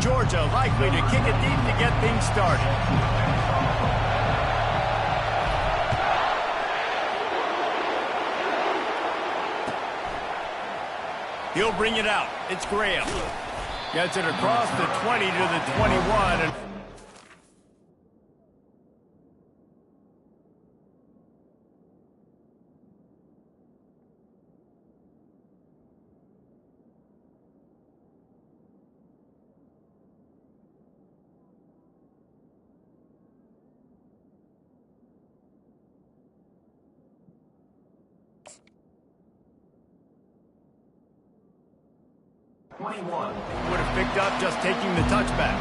Georgia likely to kick it deep to get things started. He'll bring it out. It's Graham. Gets it across the 20 to the 21. And would have picked up just taking the touchback.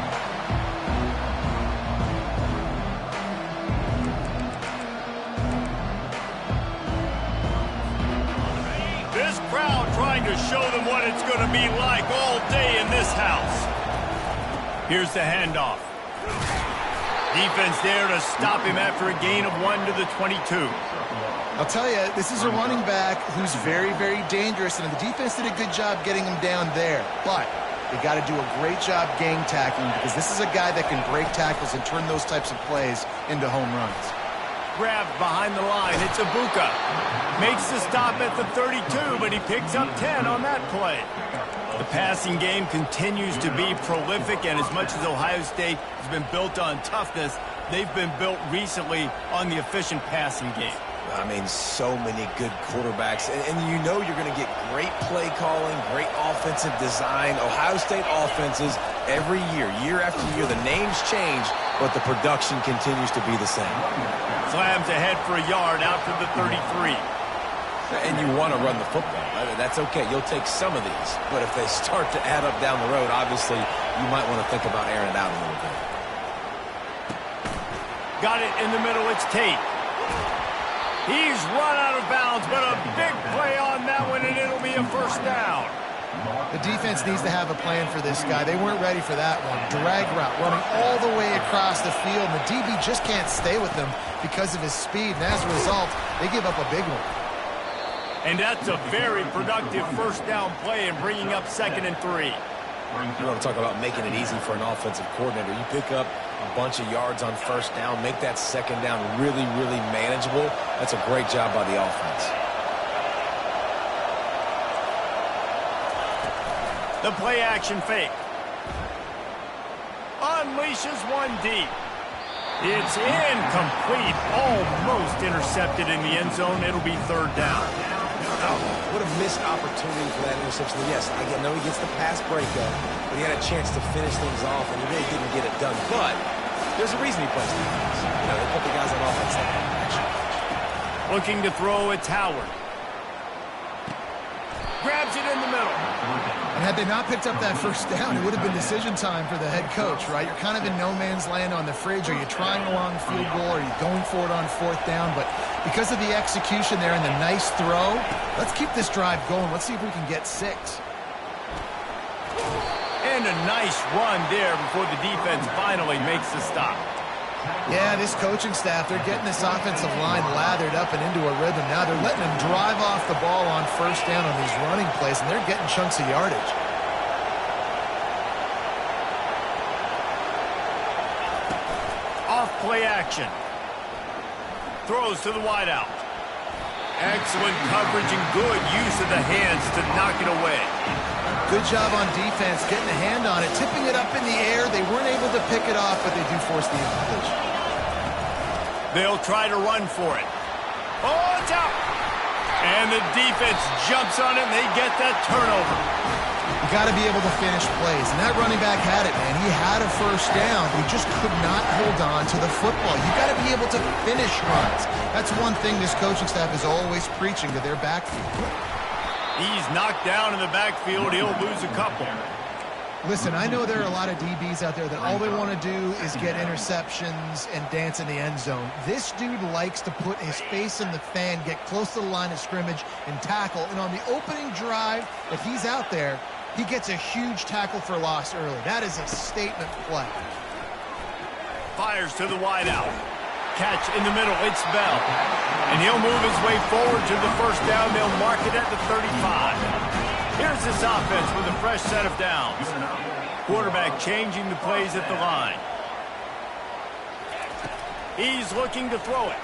This crowd trying to show them what it's going to be like all day in this house. Here's the handoff. Defense there to stop him after a gain of 1 to the 22. I'll tell you, this is a running back who's very, very dangerous, and the defense did a good job getting him down there. But they got to do a great job gang tackling because this is a guy that can break tackles and turn those types of plays into home runs. Grabbed behind the line. It's Ibuka. Makes the stop at the 32, but he picks up 10 on that play. The passing game continues to be prolific, and as much as Ohio State has been built on toughness, they've been built recently on the efficient passing game. I mean, so many good quarterbacks, and you know you're going to get great play calling, great offensive design. Ohio State offenses every year after year, the names change, but the production continues to be the same. Slams ahead for a yard out to the 33. And you want to run the football. I mean, that's okay. You'll take some of these, but if they start to add up down the road, obviously you might want to think about airing it out a little bit. Got it in the middle. It's Tate. He's run out of bounds, but a big play on that one, and it'll be a first down. The defense needs to have a plan for this guy. They weren't ready for that one. Drag route, running all the way across the field, and the DB just can't stay with him because of his speed, and as a result, they give up a big one. And that's a very productive first down play and bringing up 2nd and 3. You want to talk about making it easy for an offensive coordinator. You pick up a bunch of yards on first down, make that second down really, really manageable. That's a great job by the offense. The play action fake. Unleashes one deep. It's incomplete. Almost intercepted in the end zone. It'll be 3rd down. Oh, what a missed opportunity for that interception. Yes, I know he gets the pass breakup, but he had a chance to finish things off, and he really didn't get it done. But there's a reason he plays defense. You know, they put the guys on offense like that. Looking to throw, it's Howard. Grabs it in the middle. And had they not picked up that first down, it would have been decision time for the head coach, right? You're kind of in no man's land on the fridge. Are you trying a long field goal? Are you going for it on 4th down? But because of the execution there and the nice throw, let's keep this drive going. Let's see if we can get 6. And a nice run there before the defense finally makes the stop. Yeah, this coaching staff, they're getting this offensive line lathered up and into a rhythm. Now they're letting them drive off the ball on first down on these running plays, and they're getting chunks of yardage. Off play action. Throws to the wideout. Excellent coverage and good use of the hands to knock it away. Good job on defense, getting a hand on it, tipping it up in the air. They weren't able to pick it off, but they do force the incompletion. They'll try to run for it. Oh, it's out! And the defense jumps on it, and they get that turnover. You got to be able to finish plays, and that running back had it, man. He had a first down. He just could not hold on to the football. You got to be able to finish runs. That's one thing this coaching staff is always preaching to their backfield. He's knocked down in the backfield. He'll lose a couple. Listen, I know there are a lot of DBs out there that all they want to do is get interceptions and dance in the end zone. This dude likes to put his face in the fan, get close to the line of scrimmage, and tackle. And on the opening drive that he's out there, he gets a huge tackle for loss early. That is a statement play. Fires to the wideout. Catch in the middle. It's Bell. And he'll move his way forward to the first down. They'll mark it at the 35. Here's this offense with a fresh set of downs. Quarterback changing the plays at the line. He's looking to throw it.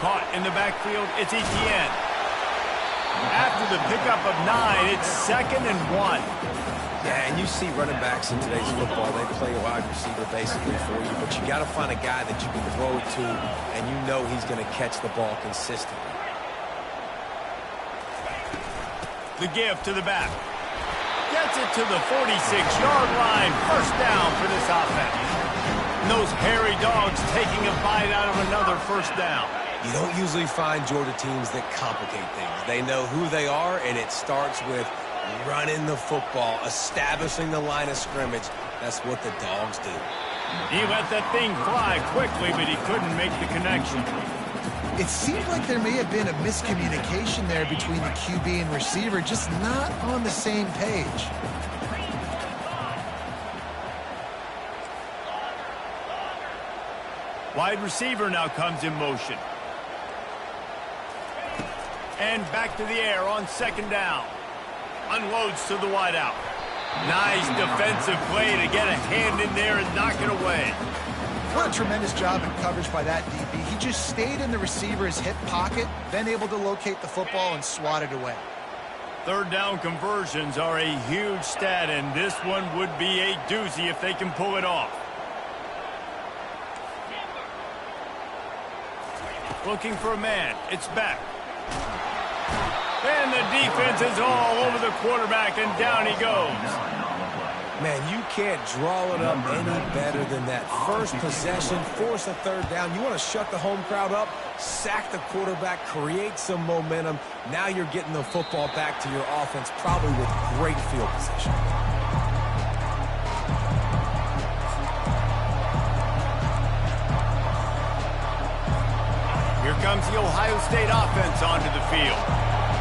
Caught in the backfield, it's Etienne. After the pickup of 9, it's 2nd and 1. Yeah, and you see running backs in today's football, they play a wide receiver basically for you, but you got to find a guy that you can throw it to, and you know he's going to catch the ball consistently. The give to the back. Gets it to the 46-yard line. First down for this offense. And those hairy dogs taking a bite out of another first down. You don't usually find Georgia teams that complicate things. They know who they are, and it starts with running the football, establishing the line of scrimmage. That's what the dogs do. He let that thing fly quickly, but he couldn't make the connection. It seemed like there may have been a miscommunication there between the QB and receiver, just not on the same page. Wide receiver now comes in motion. And back to the air on 2nd down. Unloads to the wideout. Nice defensive play to get a hand in there and knock it away. What a tremendous job in coverage by that DB. He just stayed in the receiver's hip pocket, then able to locate the football and swat it away. 3rd down conversions are a huge stat, and this one would be a doozy if they can pull it off. Looking for a man. It's back. And the defense is all over the quarterback, and down he goes. Man, you can't draw it up any better than that. First possession, force a 3rd down. You want to shut the home crowd up, sack the quarterback, create some momentum. Now you're getting the football back to your offense, probably with great field position. Here comes the Ohio State offense onto the field.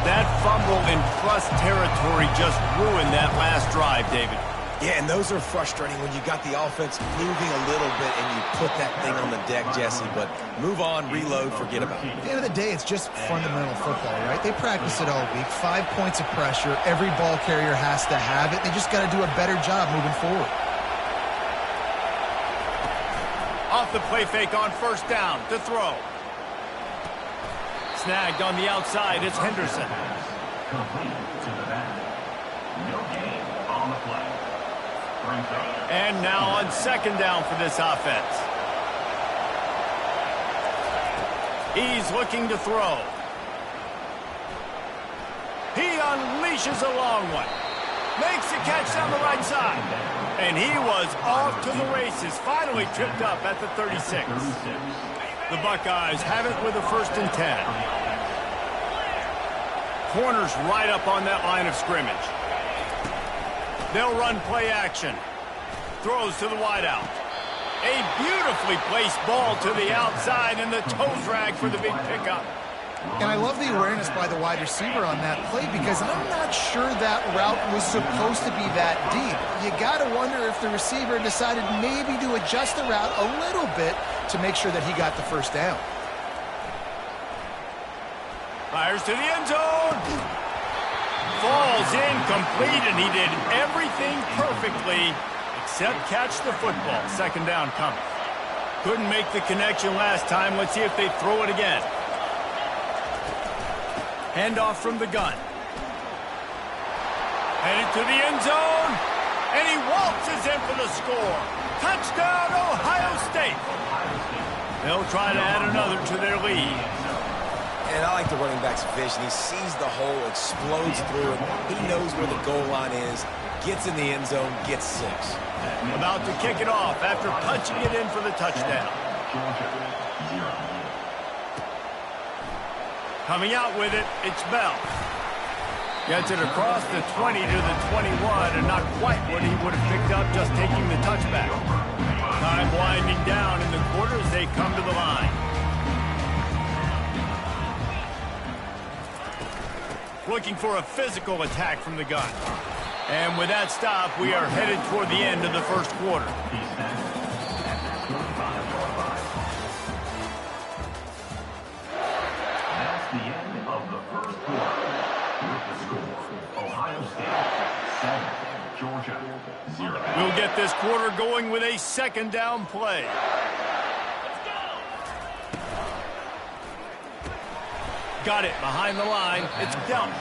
That fumble in plus territory just ruined that last drive, David. Yeah, and those are frustrating when you got the offense moving a little bit and you put that thing on the deck, Jesse. But move on, reload, forget about it. At the end of the day, it's just fundamental football, right? They practice it all week. 5 points of pressure. Every ball carrier has to have it. They just got to do a better job moving forward. Off the play fake on 1st down to throw. Snagged on the outside, it's Henderson. And now on 2nd down for this offense. He's looking to throw. He unleashes a long one. Makes the catch down the right side. And he was off to the races, finally tripped up at the 36. The Buckeyes have it with a 1st and 10. Corners right up on that line of scrimmage. They'll run play action. Throws to the wideout. A beautifully placed ball to the outside and the toe drag for the big pickup. And I love the awareness by the wide receiver on that play because I'm not sure that route was supposed to be that deep. You got to wonder if the receiver decided maybe to adjust the route a little bit to make sure that he got the 1st down. Fires to the end zone. Falls incomplete, and he did everything perfectly except catch the football. 2nd down coming. Couldn't make the connection last time. Let's see if they throw it again. Handoff from the gun. Headed to the end zone. And he waltzes in for the score. Touchdown, Ohio State. They'll try to add another to their lead. And I like the running back's vision. He sees the hole, explodes through it. He knows where the goal line is, gets in the end zone, gets 6. About to kick it off after punching it in for the touchdown. Coming out with it, it's Bell. Gets it across the 20 to the 21, and not quite what he would have picked up just taking the touchback. Time winding down in the quarter as they come to the line. Looking for a physical attack from the gun. And with that stop, we are headed toward the end of the 1st quarter. That's the end of the 1st quarter. With the score, Ohio State Georgia, 0. We'll get this quarter going with a second down play. Got it behind the line. It's Delton.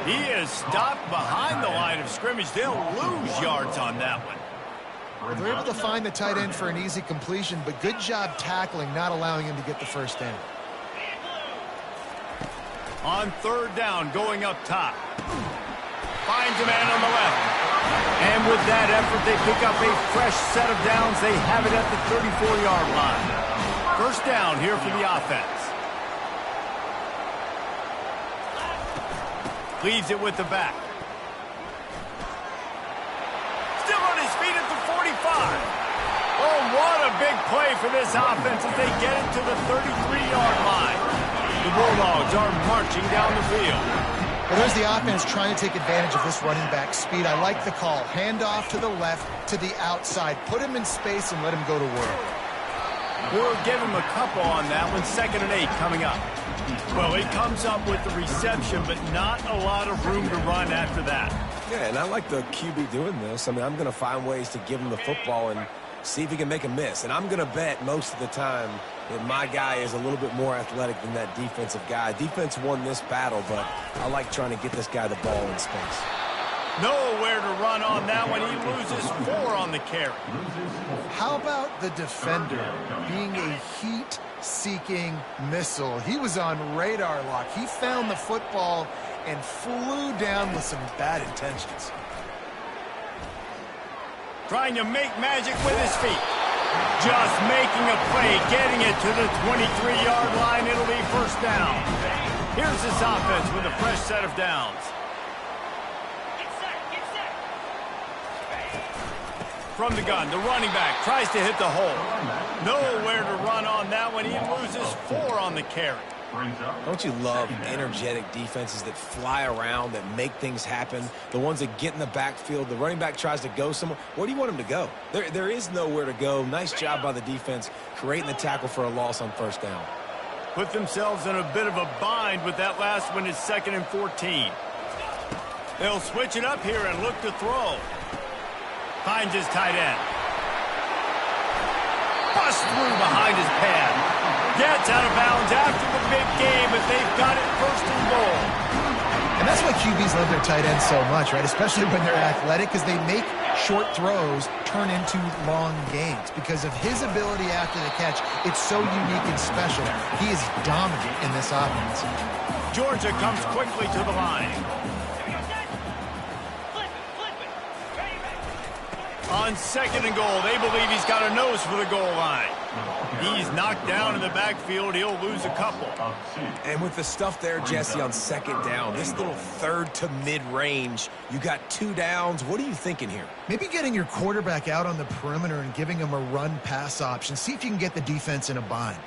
He is stopped behind the line of scrimmage. They'll lose yards on that one. They're able to find the tight end for an easy completion, but good job tackling, not allowing him to get the first down. On third down, going up top. Finds a man on the left. And with that effort, they pick up a fresh set of downs. They have it at the 34-yard line. First down here for the offense. Leaves it with the back. Still on his feet at the 45. Oh, what a big play for this offense as they get it to the 33-yard line. The Bulldogs are marching down the field. Well, there's the offense trying to take advantage of this running back speed. I like the call. Hand off to the left, to the outside. Put him in space and let him go to work. We'll give him a couple on that one. 2nd and 8 coming up. Well, he comes up with the reception, but not a lot of room to run after that. Yeah, and I like the QB doing this. I mean, I'm going to find ways to give him the football and see if he can make a miss. And I'm going to bet most of the time that my guy is a little bit more athletic than that defensive guy. Defense won this battle, but I like trying to get this guy the ball in space. Nowhere to run on that one. He loses 4 on the carry. How about the defender being a heat-seeking missile? He was on radar lock. He found the football and flew down with some bad intentions. Trying to make magic with his feet. Just making a play, getting it to the 23-yard line. It'll be first down. Here's this offense with a fresh set of downs. From the gun, the running back tries to hit the hole. Nowhere to run on that one. He loses 4 on the carry. Don't you love energetic defenses that fly around, that make things happen? The ones that get in the backfield, the running back tries to go somewhere. Where do you want him to go? There is nowhere to go. Nice job by the defense creating the tackle for a loss on first down. Put themselves in a bit of a bind with that last one. Is 2nd and 14. They'll switch it up here and look to throw. Finds his tight end. Busts through behind his pad. Gets out of bounds after the big game, but they've got it 1st and goal. And that's why QBs love their tight ends so much, right? Especially when they're athletic, because they make short throws turn into long gains. Because of his ability after the catch, it's so unique and special. He is dominant in this offense. Georgia comes quickly to the line. On 2nd and goal, they believe he's got a nose for the goal line. He's knocked down in the backfield. He'll lose a couple. And with the stuff there, Jesse, on 2nd down, this little 3rd to mid-range, you got 2 downs. What are you thinking here? Maybe getting your quarterback out on the perimeter and giving him a run-pass option. See if you can get the defense in a bind.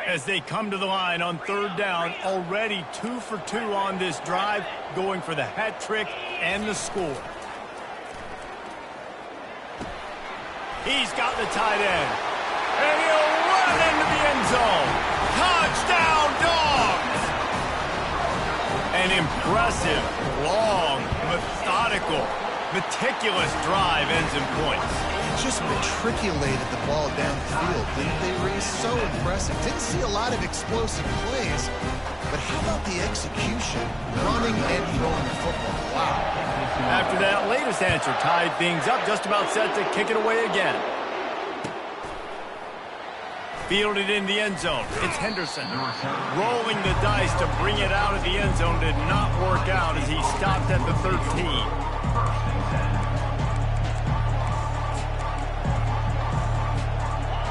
As they come to the line on 3rd down, already 2 for 2 on this drive, going for the hat trick and the score. He's got the tight end. And he'll run into the end zone. Touchdown, Dogs! An impressive, long, methodical, meticulous drive ends in points. Just matriculated the ball downfield. They were so impressive. Didn't see a lot of explosive plays, but how about the execution? Running and throwing the football. Wow. After that latest answer tied things up, just about set to kick it away again. Fielded in the end zone. It's Henderson. Rolling the dice to bring it out of the end zone did not work out as he stopped at the 13.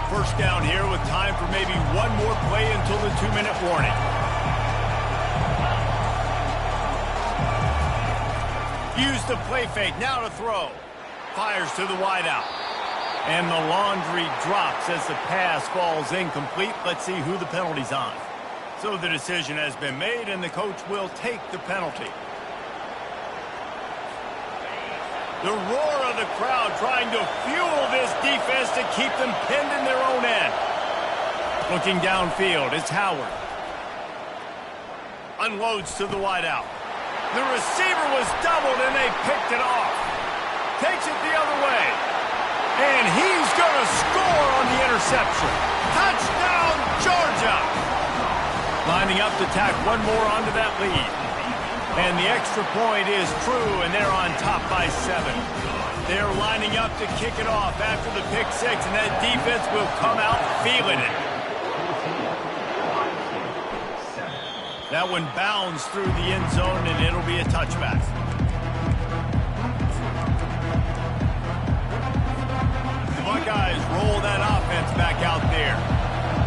First down here with time for maybe one more play until the 2-minute warning. Use the play fake, now to throw. Fires to the wideout. And the laundry drops as the pass falls incomplete. Let's see who the penalty's on. So the decision has been made, and the coach will take the penalty. The roar of the crowd trying to fuel this defense to keep them pinned in their own end. Looking downfield, it's Howard. Unloads to the wideout. The receiver was doubled, and they picked picked it off. Takes it the other way. And he's going to score on the interception. Touchdown, Georgia! Lining up to tack one more onto that lead. And the extra point is true, and they're on top by 7. They're lining up to kick it off after the pick 6, and that defense will come out feeling it. That one bounds through the end zone, and it'll be a touchback. The Buckeyes roll that offense back out there.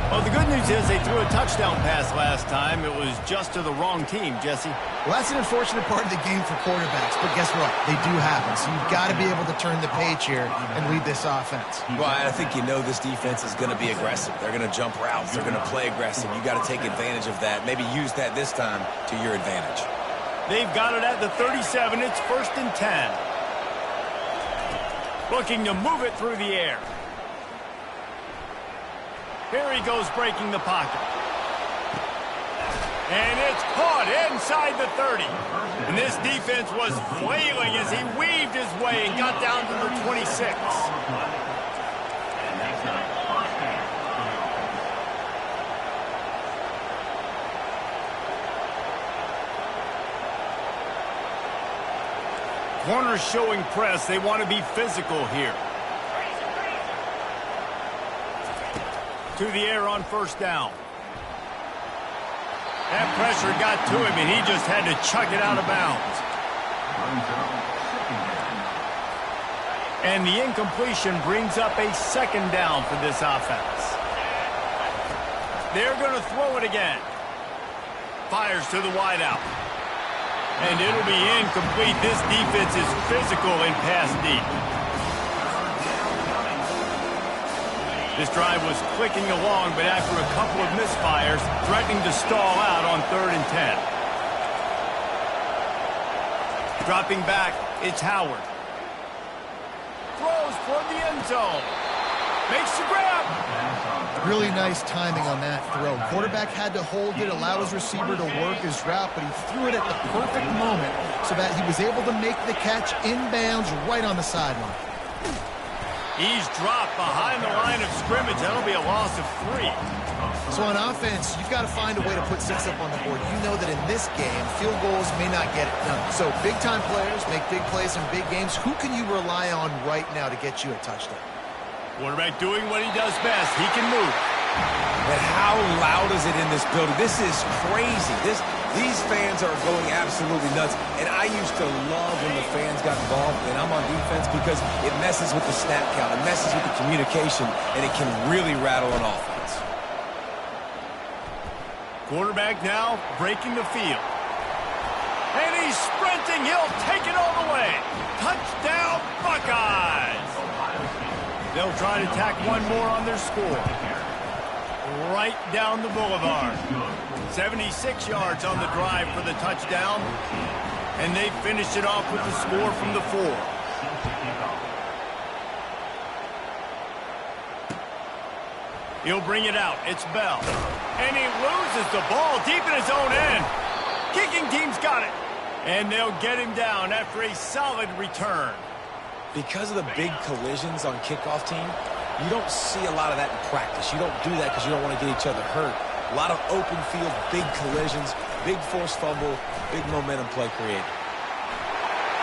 Well, the good news is they threw a touchdown pass last time. It was just to the wrong team, Jesse. Well, that's an unfortunate part of the game for quarterbacks, but guess what? They do happen, so you've got to be able to turn the page here and lead this offense. Well, I think you know this defense is going to be aggressive. They're going to jump routes. They're going to play aggressive. You got to take advantage of that. Maybe use that this time to your advantage. They've got it at the 37. It's 1st and 10. Looking to move it through the air. Here he goes breaking the pocket. And it's caught inside the 30. And this defense was flailing as he weaved his way and got down to the 26. Corners showing press. They want to be physical here. To the air on 1st down. That pressure got to him, and he just had to chuck it out of bounds. And the incompletion brings up a 2nd down for this offense. They're going to throw it again. Fires to the wideout. And it'll be incomplete. This defense is physical in pass deep. This drive was clicking along, but after a couple of misfires, threatening to stall out on 3rd and 10. Dropping back, it's Howard. Throws for the end zone. Makes the grab. Really nice timing on that throw. Quarterback had to hold it, allow his receiver to work his route, but he threw it at the perfect moment so that he was able to make the catch inbounds right on the sideline. He's dropped behind the line of scrimmage. That'll be a loss of 3. So on offense, you've got to find a way to put 6 up on the board. You know that in this game, field goals may not get it done. So big-time players make big plays in big games. Who can you rely on right now to get you a touchdown? Quarterback doing what he does best. He can move. And how loud is it in this building? This is crazy. These fans are going absolutely nuts. And I used to love when the fans got involved, and I'm on defense, because it messes with the snap count. It messes with the communication, and it can really rattle an offense. Quarterback now breaking the field. And he's sprinting. He'll take it all the way. Touchdown, Buckeyes. They'll try to tack one more on their score. Right down the boulevard. 76 yards on the drive for the touchdown. And they finished it off with the score from the 4. He'll bring it out. It's Bell. And he loses the ball deep in his own end. Kicking team's got it. And they'll get him down after a solid return. Because of the big collisions on kickoff team, you don't see a lot of that in practice. You don't do that because you don't want to get each other hurt. A lot of open field, big collisions, big forced fumble, big momentum play created.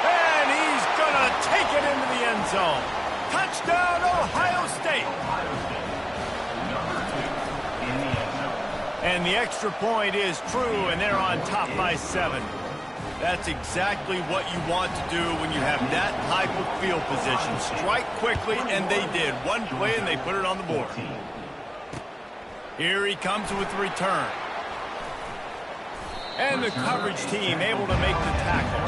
And he's going to take it into the end zone. Touchdown, Ohio State. And the extra point is true, and they're on top by 7. That's exactly what you want to do when you have that type of field position. Strike quickly, and they did. One play, and they put it on the board. Here he comes with the return. And the coverage team able to make the tackle.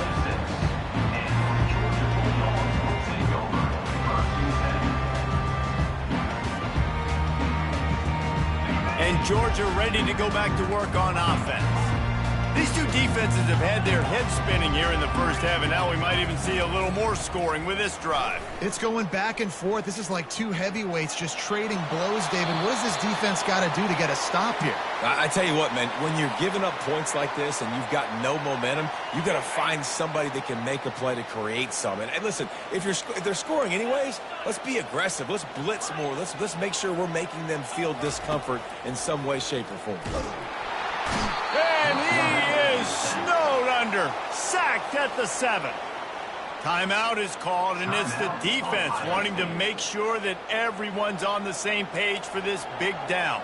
And Georgia ready to go back to work on offense. These two defenses have had their heads spinning here in the first half, and now we might even see a little more scoring with this drive. It's going back and forth. This is like two heavyweights just trading blows, David. What does this defense got to do to get a stop here? I tell you what, man, when you're giving up points like this and you've got no momentum, you've got to find somebody that can make a play to create some. And listen, if they're scoring anyways, let's be aggressive. Let's blitz more. Let's make sure we're making them feel discomfort in some way, shape, or form. And he is snowed under, sacked at the 7. Timeout is called, and it's the defense wanting to make sure that everyone's on the same page for this big down.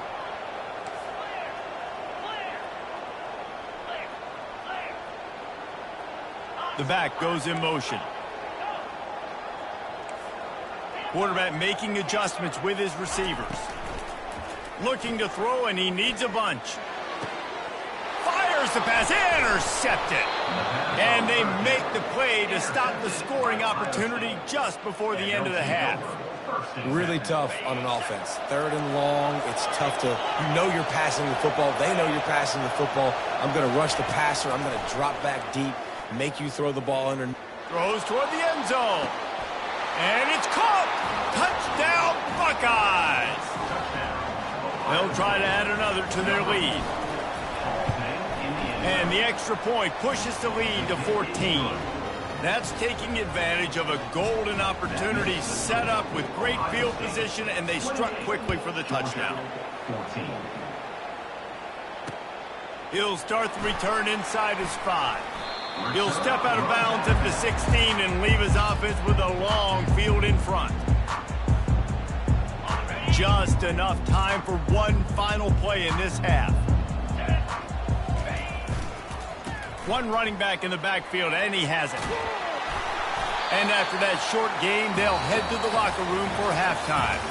The back goes in motion. Quarterback making adjustments with his receivers. Looking to throw, and he needs a bunch. Fires the pass, intercepted. And they make the play to stop the scoring opportunity just before the end of the half. Really tough on an offense. 3rd and long, it's tough to, you know you're passing the football. They know you're passing the football. I'm going to rush the passer. I'm going to drop back deep, make you throw the ball under. Throws toward the end zone. And it's caught. Touchdown, Buckeyes. They'll try to add another to their lead. And the extra point pushes the lead to 14. That's taking advantage of a golden opportunity set up with great field position, and they struck quickly for the touchdown. He'll start the return inside his 5. He'll step out of bounds at the 16 and leave his offense with a long field in front. Just enough time for one final play in this half. One running back in the backfield, and he has it. And after that short game, they'll head to the locker room for halftime.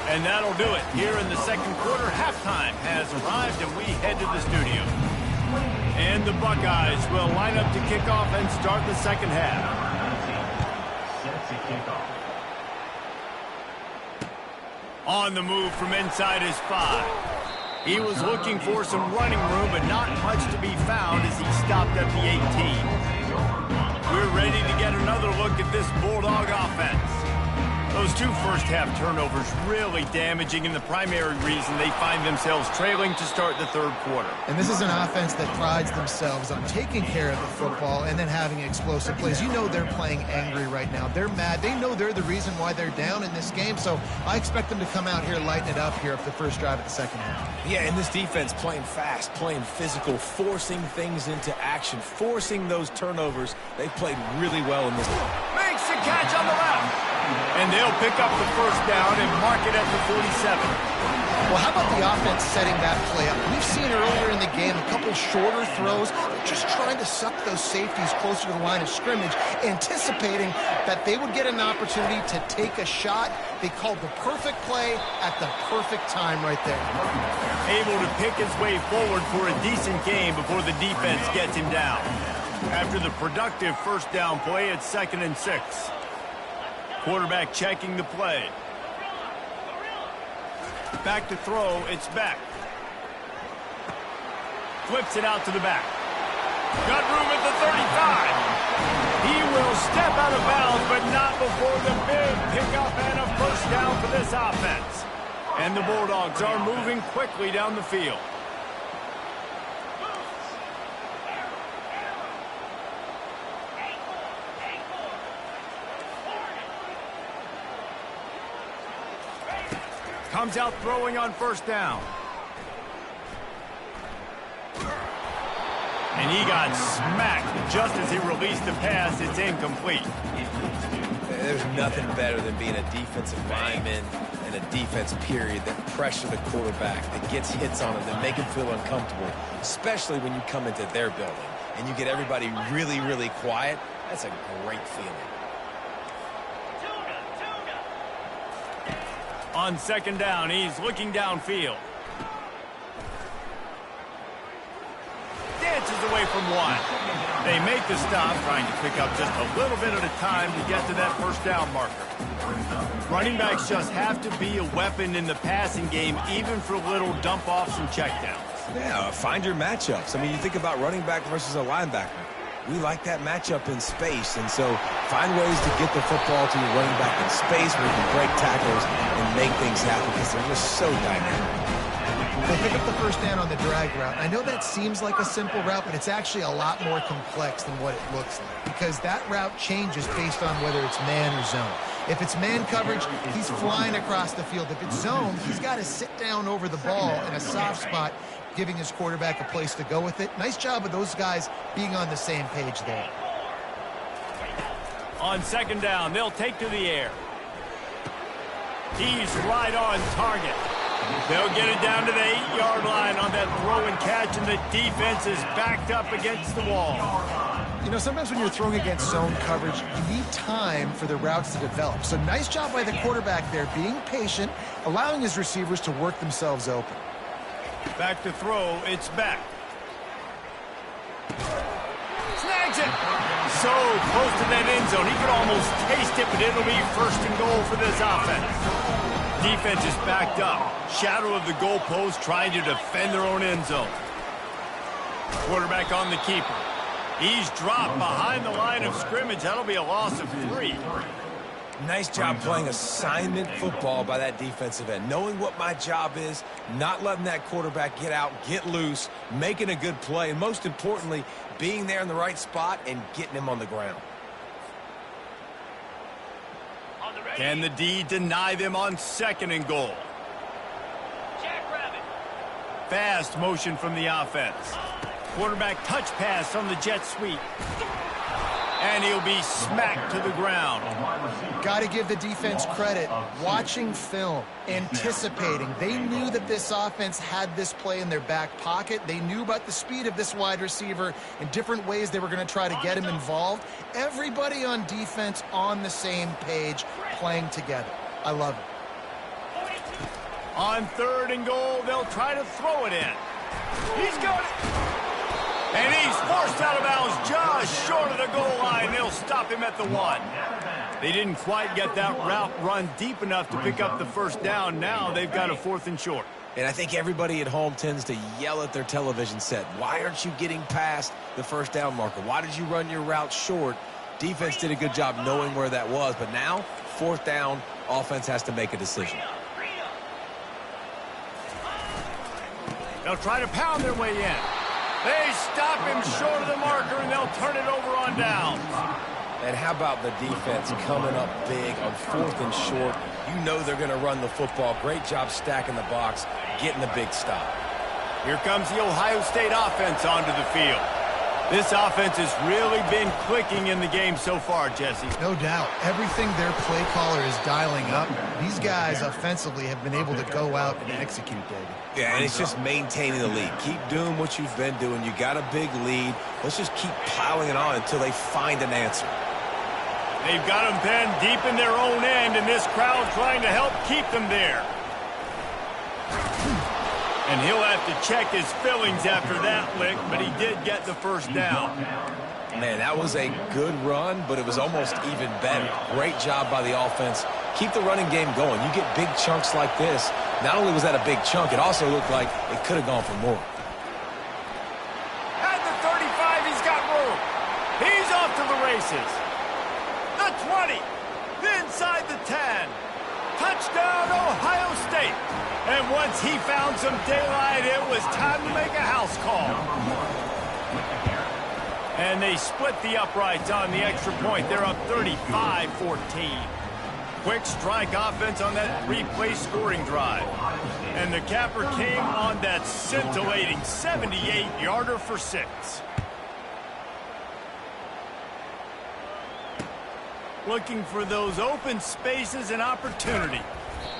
And that'll do it. Here in the second quarter, halftime has arrived, and we head to the studio. And the Buckeyes will line up to kick off and start the second half. On the move from inside his 5. He was looking for some running room, but not much to be found as he stopped at the 18. We're ready to get another look at this Bulldog offense. Those two first-half turnovers really damaging, and the primary reason they find themselves trailing to start the third quarter. And this is an offense that prides themselves on taking care of the football and then having explosive plays. You know they're playing angry right now. They're mad. They know they're the reason why they're down in this game, so I expect them to come out here, lighten it up here at the first drive of the second half. Yeah, and this defense playing fast, playing physical, forcing things into action, forcing those turnovers. They played really well in this. Makes the catch on the left. And they'll pick up the first down and mark it at the 47. Well, how about the offense setting that play up? We've seen earlier in the game a couple shorter throws, just trying to suck those safeties closer to the line of scrimmage, anticipating that they would get an opportunity to take a shot. They called the perfect play at the perfect time right there. Able to pick his way forward for a decent game before the defense gets him down. After the productive first down play, it's 2nd and 6. Quarterback checking the play. Back to throw, it's back. Flips it out to the back. Got room at the 35. He will step out of bounds, but not before the big pickup and a first down for this offense. And the Bulldogs are moving quickly down the field. Comes out throwing on first down. And he got smacked just as he released the pass. It's incomplete. There's nothing better than being a defensive lineman and a defense period that pressure the quarterback, that gets hits on him, that make him feel uncomfortable, especially when you come into their building and you get everybody really, really quiet. That's a great feeling. On second down, he's looking downfield. Dances away from one. They make the stop, trying to pick up just a little bit at a time to get to that first down marker. Running backs just have to be a weapon in the passing game, even for little dump-offs and checkdowns. Yeah, find your matchups. I mean, you think about running back versus a linebacker. We like that matchup in space, and so find ways to get the football to your running back in space where you can break tackles and make things happen because they're just so dynamic. They pick up the first down on the drag route. I know that seems like a simple route, but it's actually a lot more complex than what it looks like because that route changes based on whether it's man or zone. If it's man coverage, he's flying across the field. If it's zone, he's got to sit down over the ball in a soft spot, giving his quarterback a place to go with it. Nice job of those guys being on the same page there. On second down, they'll take to the air. He's right on target. They'll get it down to the 8-yard line on that throw and catch, and the defense is backed up against the wall. You know, sometimes when you're throwing against zone coverage, you need time for the routes to develop. So nice job by the quarterback there, being patient, allowing his receivers to work themselves open. Back to throw, it's back. Snags it! So close to that end zone, he could almost taste it, but it'll be first and goal for this offense. Defense is backed up. Shadow of the goalpost trying to defend their own end zone. Quarterback on the keeper. He's dropped behind the line of scrimmage. That'll be a loss of 3. Nice job playing assignment football by that defensive end. Knowing what my job is, not letting that quarterback get out, get loose, making a good play, and most importantly, being there in the right spot and getting him on the ground. Can the D deny them on second and goal? Fast motion from the offense. Quarterback touch pass on the jet sweep. And he'll be smacked to the ground. Got to give the defense credit. Watching film, anticipating. They knew that this offense had this play in their back pocket. They knew about the speed of this wide receiver and different ways they were going to try to get him involved. Everybody on defense on the same page, playing together. I love it. On third and goal, they'll try to throw it in. He's got it. And he's forced out of bounds just short of the goal line. They'll stop him at the 1. They didn't quite get that route run deep enough to pick up the first down. Now they've got a 4th and short. And I think everybody at home tends to yell at their television set. Why aren't you getting past the first down marker? Why did you run your route short? Defense did a good job knowing where that was. But now, 4th down, offense has to make a decision. They'll try to pound their way in. They stop him short of the marker, and they'll turn it over on downs. And how about the defense coming up big on 4th and short? You know they're going to run the football. Great job stacking the box, getting the big stop. Here comes the Ohio State offense onto the field. This offense has really been clicking in the game so far, Jesse. No doubt. Everything their play caller is dialing up, these guys offensively have been able to go out and execute, David. Yeah, and it's just maintaining the lead. Keep doing what you've been doing. You got a big lead. Let's just keep piling it on until they find an answer. They've got them pinned deep in their own end, and this crowd trying to help keep them there. And he'll have to check his fillings after that lick, but he did get the first down. Man, that was a good run, but it was almost even better. Great job by the offense. Keep the running game going. You get big chunks like this. Not only was that a big chunk, it also looked like it could have gone for more. At the 35, he's got room. He's off to the races. The 20, inside the 10. Touchdown, Ohio State. And once he found some daylight, it was time to make a house call. And they split the uprights on the extra point. They're up 35-14. Quick strike offense on that 3-play scoring drive. And the capper came on that scintillating 78-yarder for 6. Looking for those open spaces and opportunity.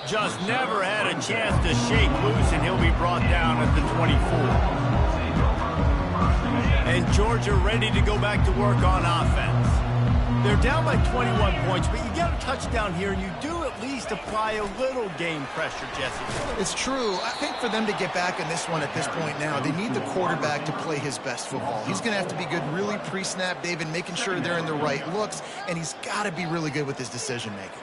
Just never had a chance to shake loose, and he'll be brought down at the 24. And Georgia ready to go back to work on offense. They're down by 21 points, but you get a touchdown here, and you do at least apply a little game pressure, Jesse. It's true. I think for them to get back in this one at this point now, they need the quarterback to play his best football. He's going to have to be good really pre-snap, David, making sure they're in the right looks, and he's got to be really good with his decision-making.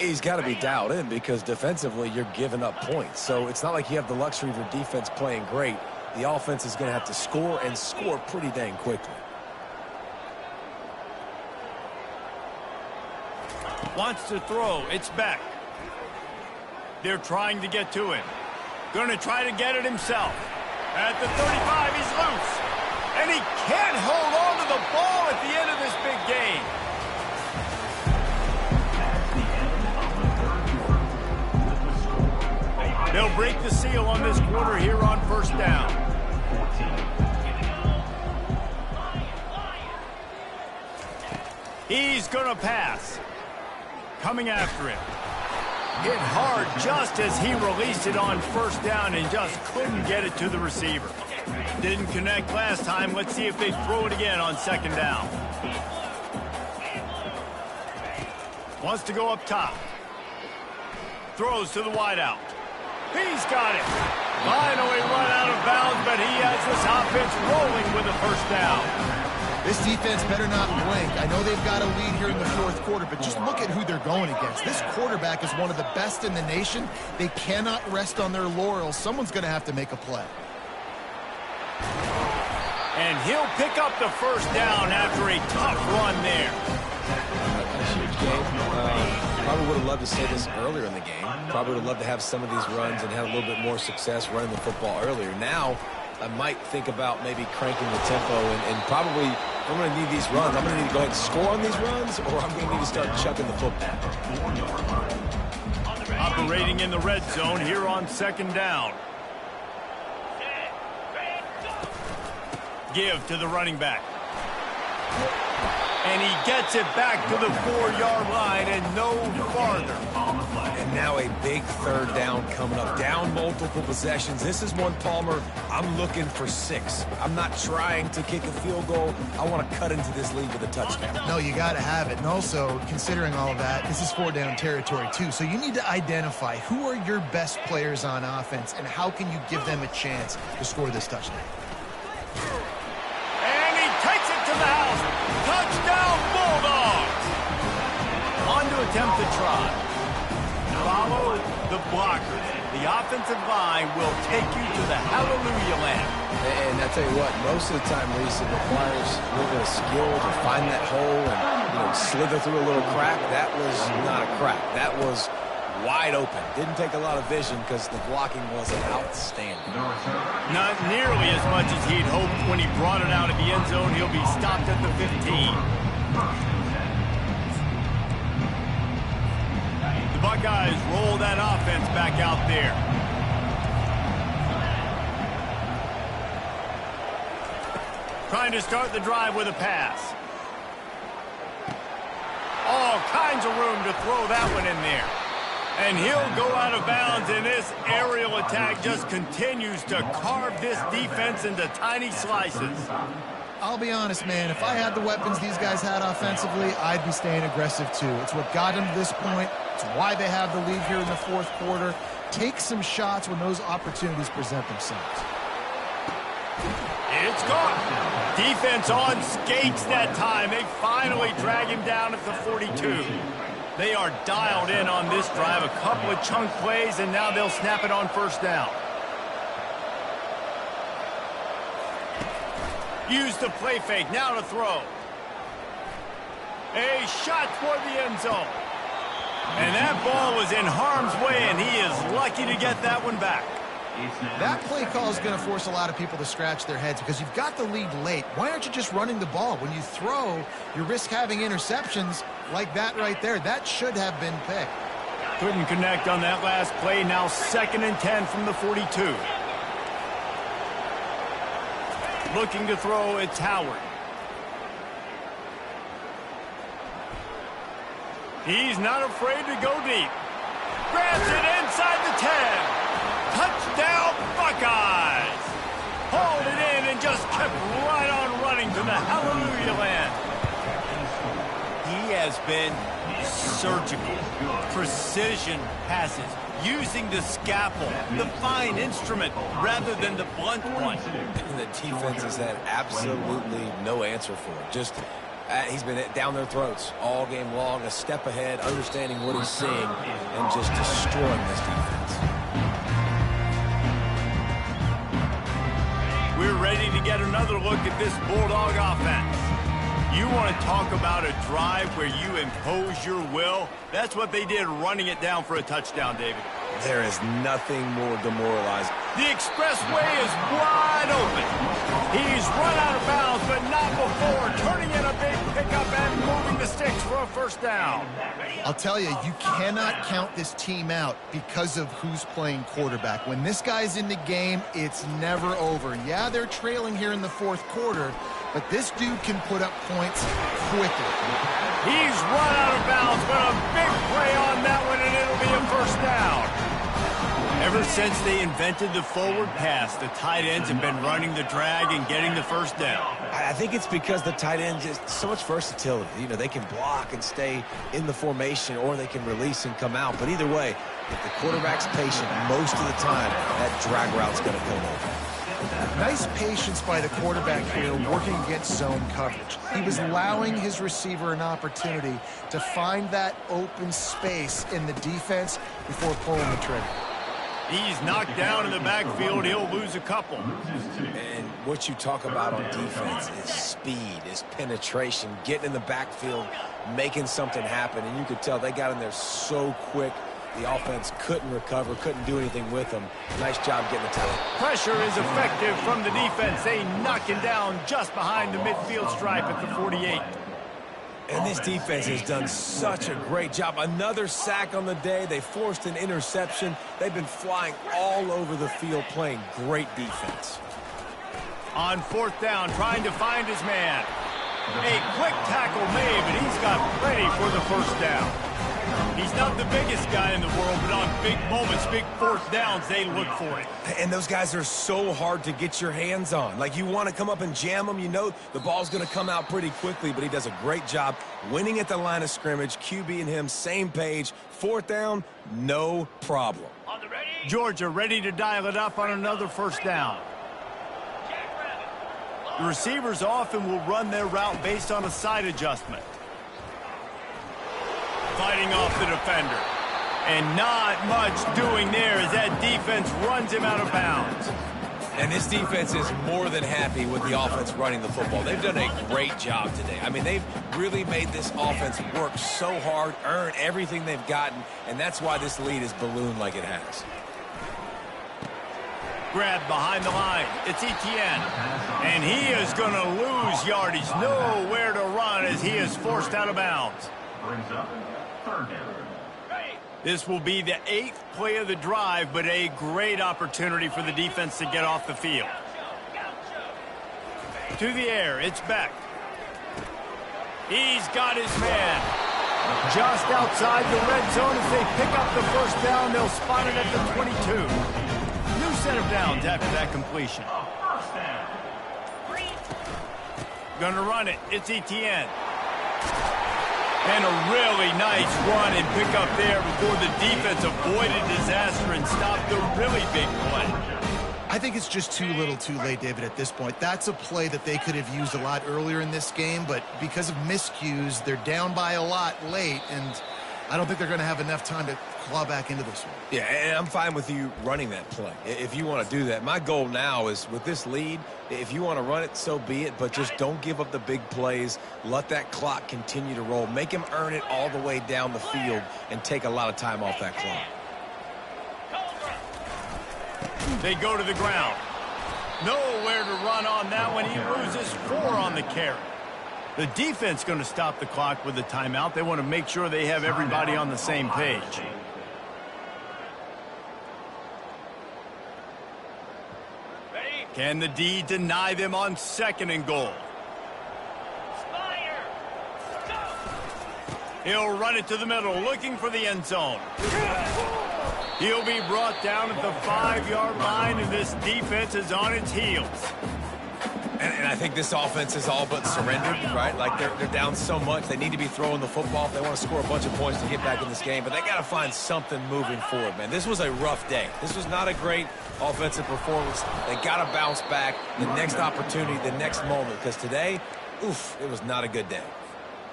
He's got to be dialed in because defensively you're giving up points. So it's not like you have the luxury of your defense playing great. the offense is going to have to score and score pretty dang quickly. Wants to throw. It's back. They're trying to get to him. Going to try to get it himself. At the 35, he's loose. And he can't hold on to the ball at the end of this big game. They'll break the seal on this quarter here on first down. He's going to pass. Coming after him. Hit hard just as he released it on first down and just couldn't get it to the receiver. Didn't connect last time. Let's see if they throw it again on second down. Wants to go up top. Throws to the wideout. He's got it. Finally run out of bounds, but he has this offense rolling with a first down. This defense better not blink. I know they've got a lead here in the fourth quarter, but just look at who they're going against. This quarterback is one of the best in the nation. They cannot rest on their laurels. Someone's going to have to make a play. And he'll pick up the first down after a tough run there. A huge game. Probably would have loved to say this earlier in the game. Probably would have loved to have some of these runs and have a little bit more success running the football earlier. Now, I might think about maybe cranking the tempo and probably, I'm going to need these runs. I'm going to need to go ahead and score on these runs, or I'm going to need to start chucking the football. Operating in the red zone here on second down. Give to the running back. And he gets it back to the 4-yard line and no farther. And now a big third down coming up. Down multiple possessions. This is one, Palmer, I'm looking for 6. I'm not trying to kick a field goal. I want to cut into this lead with a touchdown. No, you got to have it. And also, considering all of that, this is 4-down territory too. So you need to identify who are your best players on offense and how can you give them a chance to score this touchdown. And he takes it to the house. Touchdown, Bulldogs! On to attempt to try. Follow the blockers. The offensive line will take you to the hallelujah land. And I tell you what, most of the time, Reese, it requires a little bit of skill to find that hole and slither through a little crack. That was not a crack. That was wide open. Didn't take a lot of vision because the blocking wasn't outstanding. Not nearly as much as he'd hoped when he brought it out of the end zone. He'll be stopped at the 15. The Buckeyes roll that offense back out there. Trying to start the drive with a pass. All kinds of room to throw that one in there. And he'll go out of bounds, and this aerial attack just continues to carve this defense into tiny slices. I'll be honest, man, if I had the weapons these guys had offensively, I'd be staying aggressive too. It's what got them to this point. It's why they have the lead here in the fourth quarter. Take some shots when those opportunities present themselves. It's gone. Defense on skates that time. They finally drag him down at the 42. They are dialed in on this drive. A couple of chunk plays, and now they'll snap it on first down. Use the play fake. Now to throw. A shot toward the end zone. And that ball was in harm's way, and he is lucky to get that one back. That play call is going to force a lot of people to scratch their heads because you've got the lead late. Why aren't you just running the ball? When you throw, you risk having interceptions like that right there. That should have been picked. Couldn't connect on that last play. Now 2nd and 10 from the 42. Looking to throw, it's Howard. He's not afraid to go deep. Grabs it inside the 10. Touchdown, Buckeyes! Hauled it in and just kept right on running to the hallelujah land. He has been surgical. Precision passes. Using the scalpel, the fine instrument, rather than the blunt one. And the defense has had absolutely no answer for it. Just, he's been down their throats all game long, a step ahead, understanding what he's seeing, and just destroying this defense. ready to get another look at this Bulldog offense. You want to talk about a drive where you impose your will? That's what they did running it down for a touchdown, David. There is nothing more demoralizing. The expressway is wide open. He's run out of bounds, but not before turning in a big pickup and moving the sticks for a first down. I'll tell you, you cannot count this team out because of who's playing quarterback. When this guy's in the game, it's never over. Yeah, they're trailing here in the fourth quarter, but this dude can put up points quickly. He's run out of bounds, but a big play on that one, and it'll be a first down. Ever since they invented the forward pass, the tight ends have been running the drag and getting the first down. I think it's because the tight ends is so much versatility. You know, they can block and stay in the formation, or they can release and come out. But either way, if the quarterback's patient, most of the time, that drag route's going to come over. Nice patience by the quarterback here working against zone coverage. He was allowing his receiver an opportunity to find that open space in the defense before pulling the trigger. He's knocked down in the backfield. He'll lose a couple. And what you talk about on defense is speed, is penetration, getting in the backfield, making something happen. And you could tell they got in there so quick. The offense couldn't recover, couldn't do anything with them. Nice job getting the tackle. Pressure is effective from the defense. They knock him down just behind the midfield stripe at the 48. And this defense has done such a great job. Another sack on the day. They forced an interception. They've been flying all over the field playing great defense. On fourth down, trying to find his man. A quick tackle made, but he's got plenty for the first down. He's not the biggest guy in the world, but on big moments, big fourth downs, they look for it. And those guys are so hard to get your hands on. Like, you want to come up and jam them. You know the ball's going to come out pretty quickly, but he does a great job winning at the line of scrimmage. QB and him, same page. Fourth down, no problem. Georgia ready to dial it up on another first down. The receivers often will run their route based on a side adjustment. Fighting off the defender. And not much doing there as that defense runs him out of bounds. And this defense is more than happy with the offense running the football. They've done a great job today. I mean, they've really made this offense work so hard, earn everything they've gotten, and that's why this lead is ballooned like it has. Grabbed behind the line. It's Etienne. And he is going to lose yardage. Nowhere to run as he is forced out of bounds. This will be the 8th play of the drive, but a great opportunity for the defense to get off the field. To the air, it's Beck. He's got his man. Just outside the red zone. As they pick up the first down, they'll spot it at the 22. New set of downs after that completion. Gonna run it. It's Etienne. And a really nice run and pick up there before the defense avoided disaster and stopped the really big play. I think it's just too little too late, David, at this point. That's a play that they could have used a lot earlier in this game, but because of miscues, they're down by a lot late, and I don't think they're going to have enough time to claw back into this one. Yeah, and I'm fine with you running that play if you want to do that. My goal now is with this lead, if you want to run it, so be it, but just don't give up the big plays. Let that clock continue to roll. Make him earn it all the way down the field and take a lot of time off that clock. They go to the ground. Nowhere to run on that one. He loses 4 on the carry. The defense going to stop the clock with a timeout. They want to make sure they have everybody on the same page. Can the D deny them on 2nd and goal? He'll run it to the middle, looking for the end zone. He'll be brought down at the 5-yard line, and this defense is on its heels. And I think this offense is all but surrendered, right? Like, they're down so much. They need to be throwing the football if they want to score a bunch of points to get back in this game. But they got to find something moving forward, man. This was a rough day. This was not a great offensive performance. They got to bounce back the next opportunity, the next moment. Because today, oof, it was not a good day.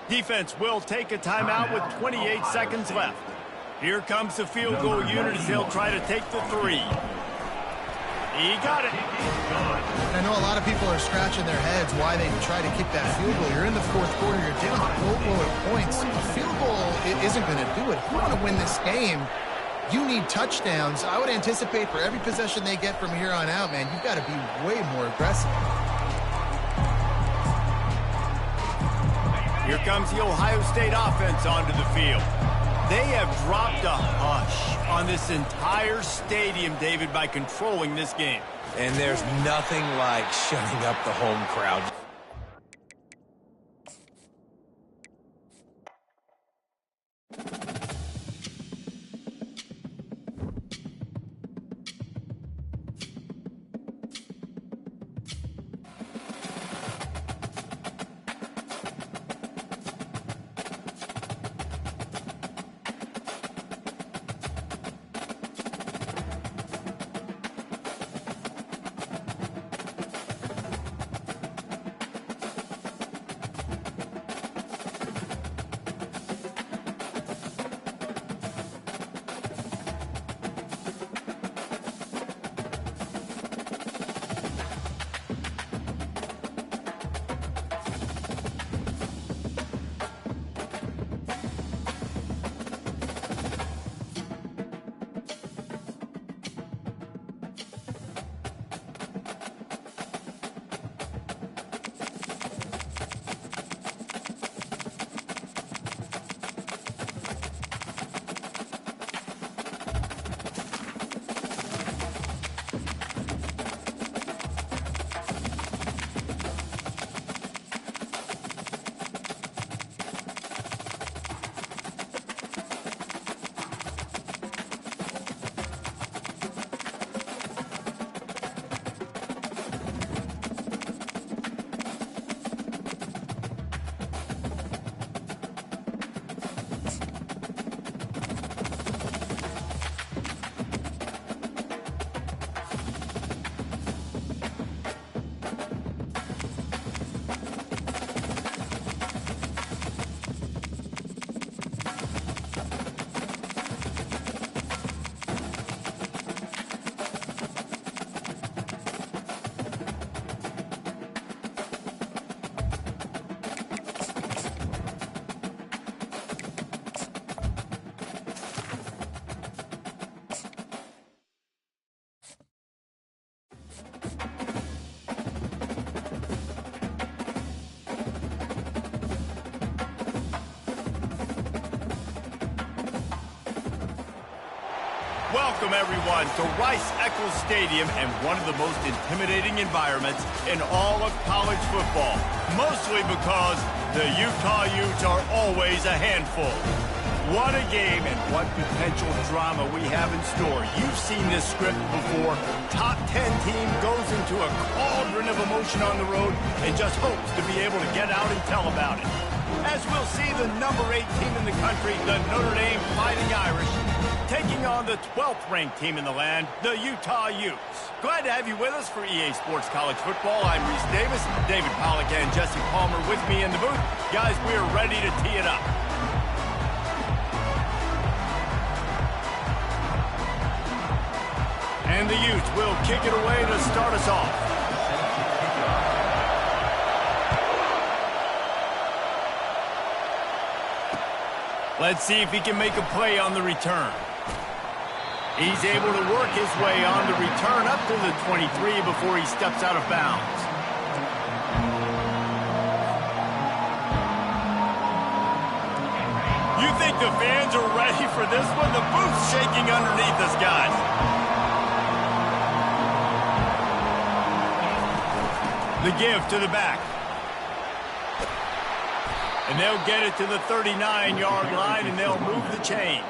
Defense will take a timeout with 28 seconds left. Here comes the field goal unit as they'll try to take the 3. He got it. And I know a lot of people are scratching their heads why they try to kick that field goal. You're in the fourth quarter. You're down a boatload of points. A field goal isn't going to do it. If you want to win this game, you need touchdowns. I would anticipate for every possession they get from here on out, man, you've got to be way more aggressive. Here comes the Ohio State offense onto the field. They have dropped a hush on this entire stadium, David, by controlling this game. And there's nothing like shutting up the home crowd. Welcome, everyone, to Rice-Eccles Stadium and one of the most intimidating environments in all of college football, mostly because the Utah Utes are always a handful. What a game and what potential drama we have in store. You've seen this script before. Top 10 team goes into a cauldron of emotion on the road and just hopes to be able to get out and tell about it. As we'll see the number 8 team in the country, the Notre Dame Fighting Irish, taking on the 12th-ranked team in the land, the Utah Utes. Glad to have you with us for EA Sports College Football. I'm Reese Davis, David Pollack and Jesse Palmer with me in the booth. Guys, we're ready to tee it up. And the Utes will kick it away to start us off. Let's see if he can make a play on the return. He's able to work his way on the return up to the 23 before he steps out of bounds. You think the fans are ready for this one? The booth's shaking underneath us, guys. The give to the back. And they'll get it to the 39-yard line, and they'll move the chains.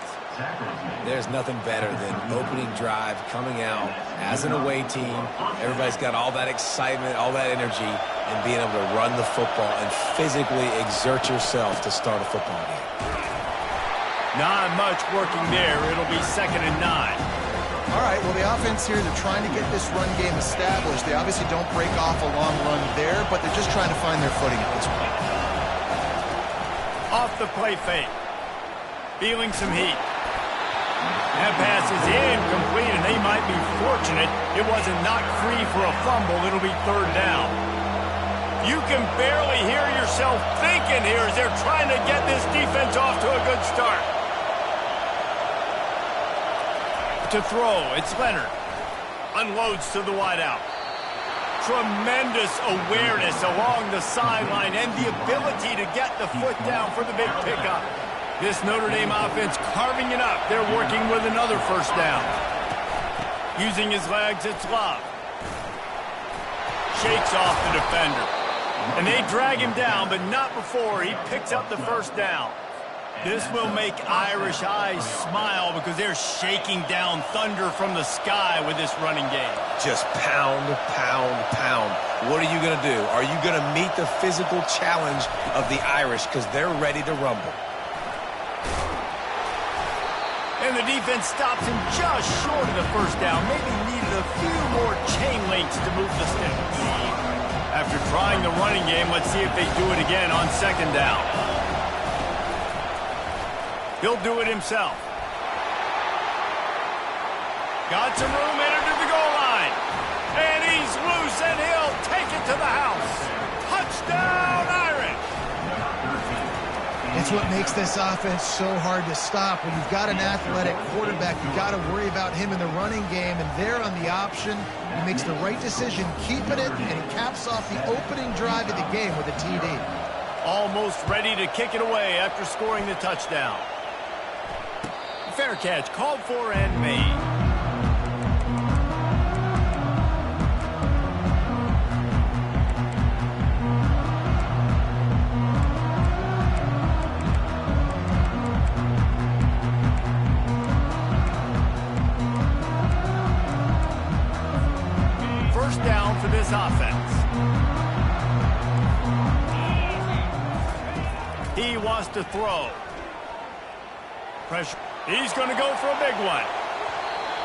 There's nothing better than opening drive, coming out as an away team. Everybody's got all that excitement, all that energy, and being able to run the football and physically exert yourself to start a football game. Not much working there. It'll be 2nd and 9. All right, well, the offense here, they're trying to get this run game established. They obviously don't break off a long run there, but they're just trying to find their footing at this point. Off the play fake. Feeling some heat. That pass is incomplete, and they might be fortunate it wasn't knocked free for a fumble. It'll be third down. You can barely hear yourself thinking here as they're trying to get this defense off to a good start. To throw, it's Leonard. Unloads to the wideout. Tremendous awareness along the sideline and the ability to get the foot down for the big pickup. This Notre Dame offense carving it up. They're working with another first down. Using his legs, it's Love. Shakes off the defender. And they drag him down, but not before he picks up the first down. This will make Irish eyes smile because they're shaking down thunder from the sky with this running game. Just pound, pound, pound. What are you going to do? Are you going to meet the physical challenge of the Irish because they're ready to rumble? And the defense stops him just short of the first down. Maybe needed a few more chain links to move the sticks. After trying the running game, let's see if they do it again on second down. He'll do it himself. Got some room, entered to the goal line. And he's loose, and he'll take it to the house. Touchdown, Irish! It's what makes this offense so hard to stop. When you've got an athletic quarterback, you've got to worry about him in the running game, and there on the option, he makes the right decision, keeping it, and he caps off the opening drive of the game with a TD. Almost ready to kick it away after scoring the touchdown. Fair catch, called for and made. First down for this offense. He wants to throw. Pressure. He's going to go for a big one.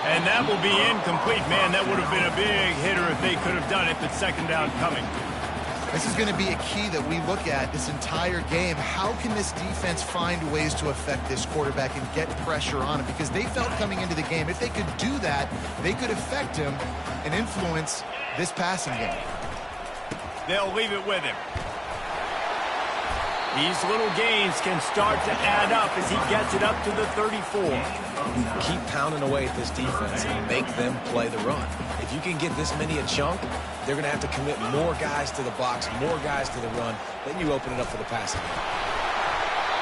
And that will be incomplete. Man, that would have been a big hitter if they could have done it, but second down coming. This is going to be a key that we look at this entire game. How can this defense find ways to affect this quarterback and get pressure on him? Because they felt coming into the game, if they could do that, they could affect him and influence this passing game. They'll leave it with him. These little gains can start to add up as he gets it up to the 34. Keep pounding away at this defense and make them play the run. If you can get this many a chunk, they're going to have to commit more guys to the box, more guys to the run. Then you open it up for the passing game.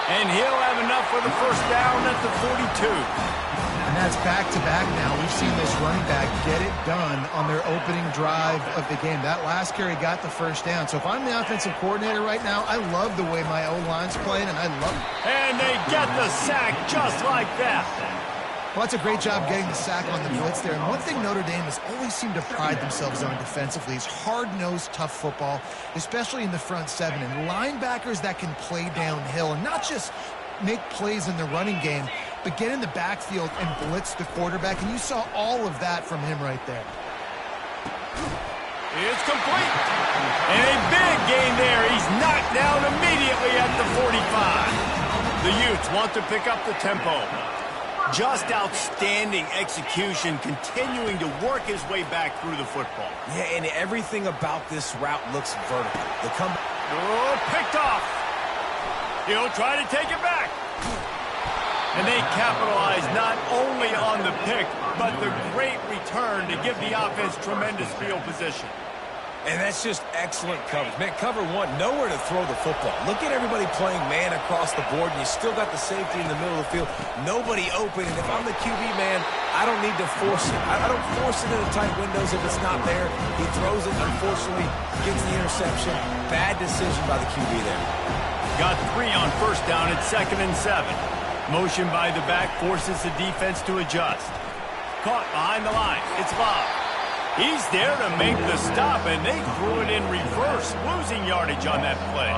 And he'll have enough for the first down at the 42. And that's back-to-back now. We've seen this running back get it done on their opening drive of the game. That last carry got the first down. So if I'm the offensive coordinator right now, I love the way my O-line's playing, and I love it. And they get the sack just like that. Well, that's a great job getting the sack on the blitz there. And one thing Notre Dame has always seemed to pride themselves on defensively is hard-nosed, tough football, especially in the front seven. And linebackers that can play downhill and not just make plays in the running game, but get in the backfield and blitz the quarterback. And you saw all of that from him right there. It's complete. And a big gain there. He's knocked down immediately at the 45. The Utes want to pick up the tempo. Just outstanding execution, continuing to work his way back through the football. Yeah, and everything about this route looks vertical. The comeback. Oh, picked off. He'll try to take it back. And they capitalize not only on the pick, but the great return to give the offense tremendous field position. And that's just excellent coverage. Man, cover one, nowhere to throw the football. Look at everybody playing man across the board, and you still got the safety in the middle of the field. Nobody open, and if I'm the QB, man, I don't need to force it. I don't force it into tight windows if it's not there. He throws it, unfortunately, gets the interception. Bad decision by the QB there. Got 3 on first down at 2nd and 7. Motion by the back forces the defense to adjust. Caught behind the line. It's Love. He's there to make the stop, and they threw it in reverse, losing yardage on that play.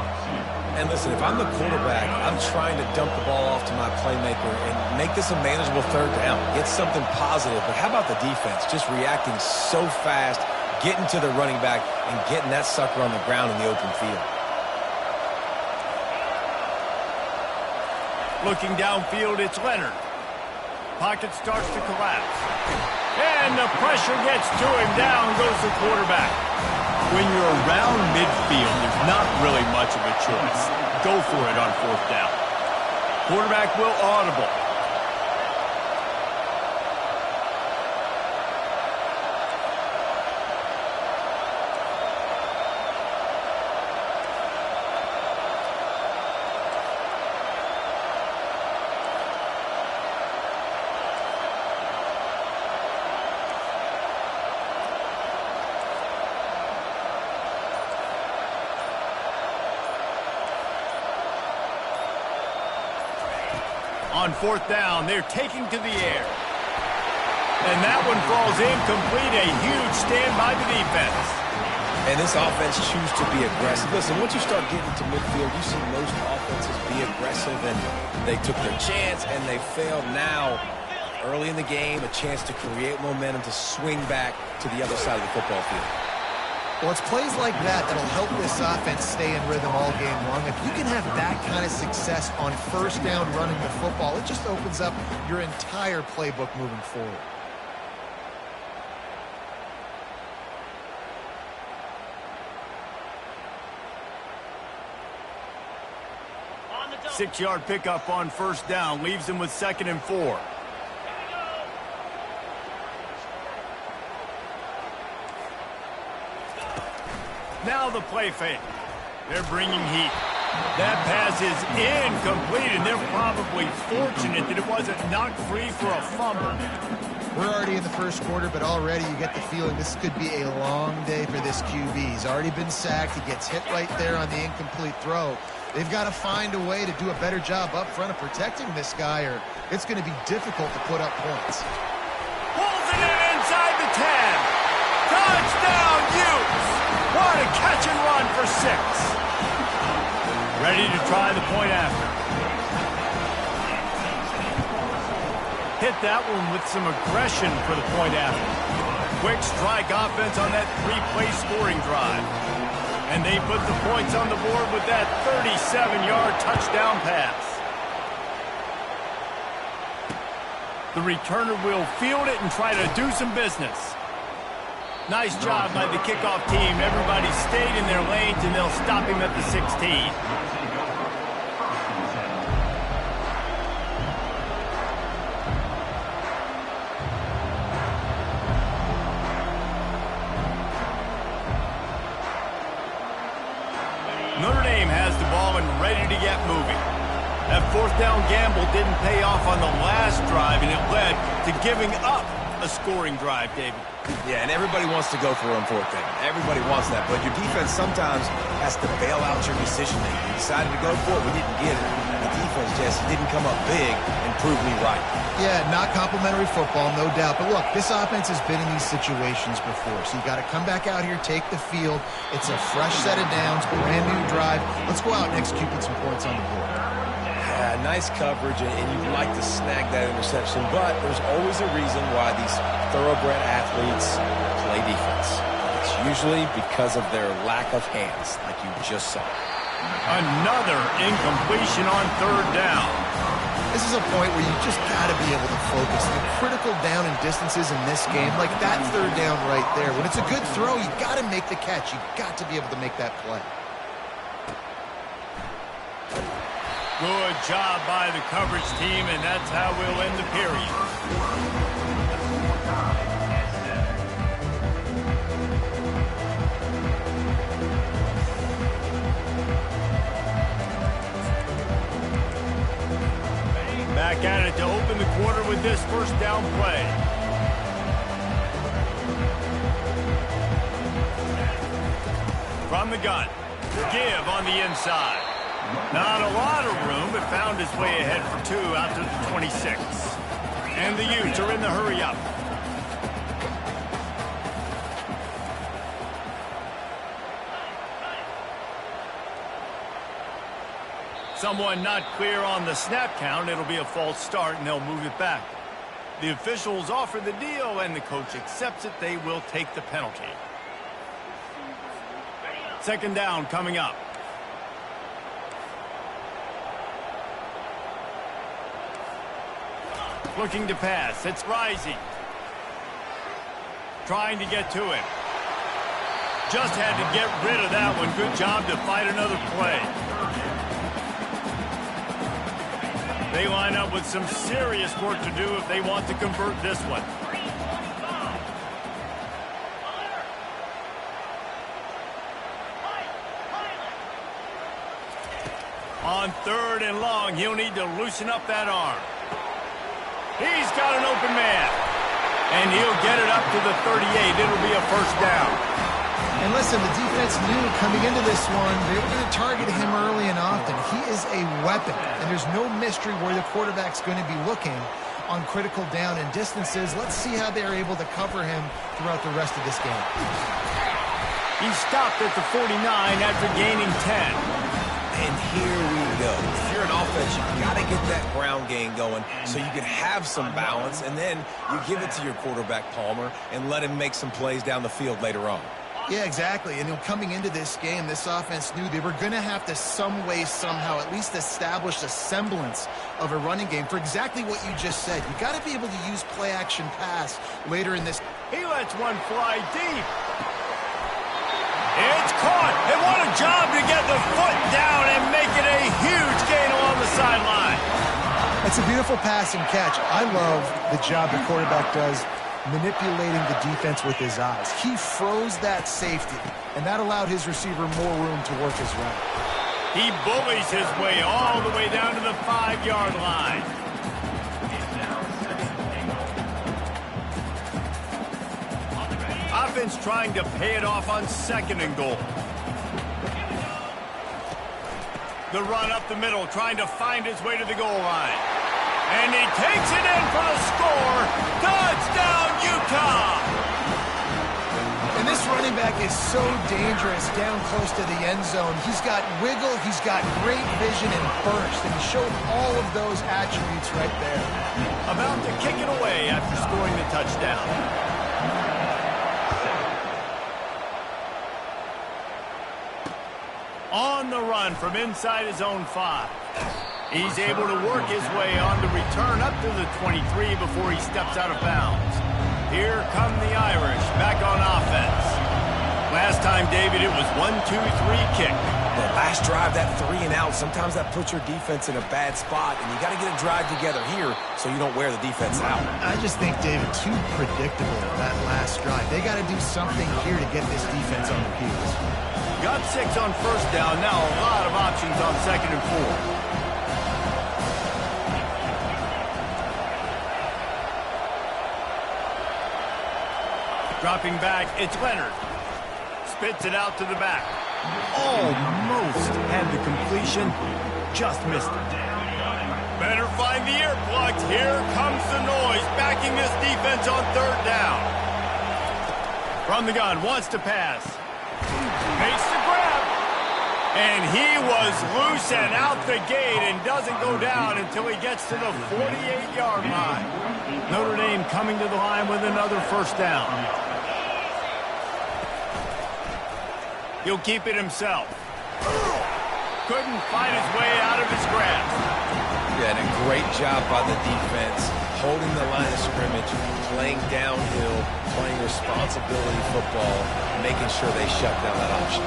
And listen, if I'm the quarterback, I'm trying to dump the ball off to my playmaker and make this a manageable third down. Get something positive. But how about the defense? Just reacting so fast, getting to the running back, and getting that sucker on the ground in the open field. Looking downfield, it's Leonard. Pocket starts to collapse. And the pressure gets to him. Down goes the quarterback. When you're around midfield, there's not really much of a choice. Go for it on 4th down. Quarterback will audible. On 4th down, they're taking to the air. And that one falls incomplete. A huge stand by the defense. And this offense chooses to be aggressive. Listen, once you start getting to midfield, you see most offenses be aggressive, and they took their chance, and they failed. Now, early in the game, a chance to create momentum to swing back to the other side of the football field. Well, it's plays like that that'll help this offense stay in rhythm all game long. If you can have that kind of success on 1st down running the football, it just opens up your entire playbook moving forward. Six-yard pickup on 1st down leaves him with 2nd and 4. Now the play fake. They're bringing heat. That pass is incomplete, and they're probably fortunate that it wasn't knocked free for a fumble. We're already in the 1st quarter, but already you get the feeling this could be a long day for this QB. He's already been sacked. He gets hit right there on the incomplete throw. They've got to find a way to do a better job up front of protecting this guy, or it's going to be difficult to put up points. Pulls it in inside the 10. Touchdown, Utes! What a catch and run for 6. Ready to try the point after. Hit that one with some aggression for the point after. Quick strike offense on that 3-play scoring drive. And they put the points on the board with that 37-yard touchdown pass. The returner will field it and try to do some business. Nice job by the kickoff team. Everybody stayed in their lanes, and they'll stop him at the 16. Notre Dame has the ball and ready to get moving. That 4th down gamble didn't pay off on the last drive, and it led to giving up a scoring drive, David. Yeah, and everybody wants to go for it on 4th down. Everybody wants that, but your defense sometimes has to bail out your decision-making. We decided to go for it, we didn't get it. The defense just didn't come up big and prove me right. Yeah, not complimentary football, no doubt. But look, this offense has been in these situations before, so you got to come back out here, take the field. It's a fresh set of downs, brand new drive. Let's go out and execute with some points on the board. Yeah, nice coverage, and you'd like to snag that interception, but there's always a reason why these thoroughbred athletes play defense. It's usually because of their lack of hands, like you just saw. Another incompletion on 3rd down. This is a point where you just got to be able to focus. The critical down and distances in this game, like that 3rd down right there. When it's a good throw, you got to make the catch. You got to be able to make that play. Good job by the coverage team, and that's how we'll end the period. Back at it to open the quarter with this 1st down play. From the gun, give on the inside. Not a lot of room, but found his way ahead for 2 out to the 26. And the Utes are in the hurry-up. Someone not clear on the snap count. It'll be a false start, and they'll move it back. The officials offer the deal, and the coach accepts it. They will take the penalty. 2nd down coming up. Looking to pass. It's Rising. Trying to get to him. Just had to get rid of that one. Good job to fight another play. They line up with some serious work to do if they want to convert this one. On 3rd and long, he'll need to loosen up that arm. He's got an open man. And he'll get it up to the 38. It'll be a first down. And listen, the defense knew coming into this one, they were going to target him early and often. He is a weapon, and there's no mystery where the quarterback's going to be looking on critical down and distances. Let's see how they're able to cover him throughout the rest of this game. He stopped at the 49 after gaining 10. And here we go. If you're an offense, you've got to get that ground game going so you can have some balance, and then you give it to your quarterback, Palmer, and let him make some plays down the field later on. Yeah, exactly. And coming into this game, this offense knew they were going to have to some way, somehow, at least establish a semblance of a running game for exactly what you just said. You got to be able to use play-action pass later in this. He lets one fly deep. It's caught. And what a job to get the foot down and make it a huge gain along the sideline. It's a beautiful pass and catch. I love the job the quarterback does manipulating the defense with his eyes. He froze that safety, and that allowed his receiver more room to work his route. He bullies his way all the way down to the 5-yard line. Offense trying to pay it off on 2nd and goal. The run up the middle, trying to find his way to the goal line. And he takes it in for the score. Touchdown, Utah! And this running back is so dangerous down close to the end zone. He's got wiggle, he's got great vision and burst, and he showed all of those attributes right there. About to kick it away after scoring the touchdown. On the run from inside his own 5. He's able to work his way on the return up to the 23 before he steps out of bounds. Here come the Irish back on offense. Last time, David, it was 1-2-3 kick. The last drive, that 3 and out, sometimes that puts your defense in a bad spot, and you got to get a drive together here so you don't wear the defense out. I just think, David, too predictable that last drive. They got to do something here to get this defense on their heels. Got 6 on 1st down. Now a lot of options on 2nd and 4. Dropping back, it's Leonard. Spits it out to the back. Almost had the completion, just missed it. Better find the earplugs. Here comes the noise, backing this defense on 3rd down. From the gun, wants to pass. Makes the grab. And he was loose and out the gate and doesn't go down until he gets to the 48-yard line. Notre Dame coming to the line with another 1st down. He'll keep it himself. Couldn't find his way out of his grasp. Yeah, and a great job by the defense, holding the line of scrimmage, playing downhill, playing responsibility football, making sure they shut down that option.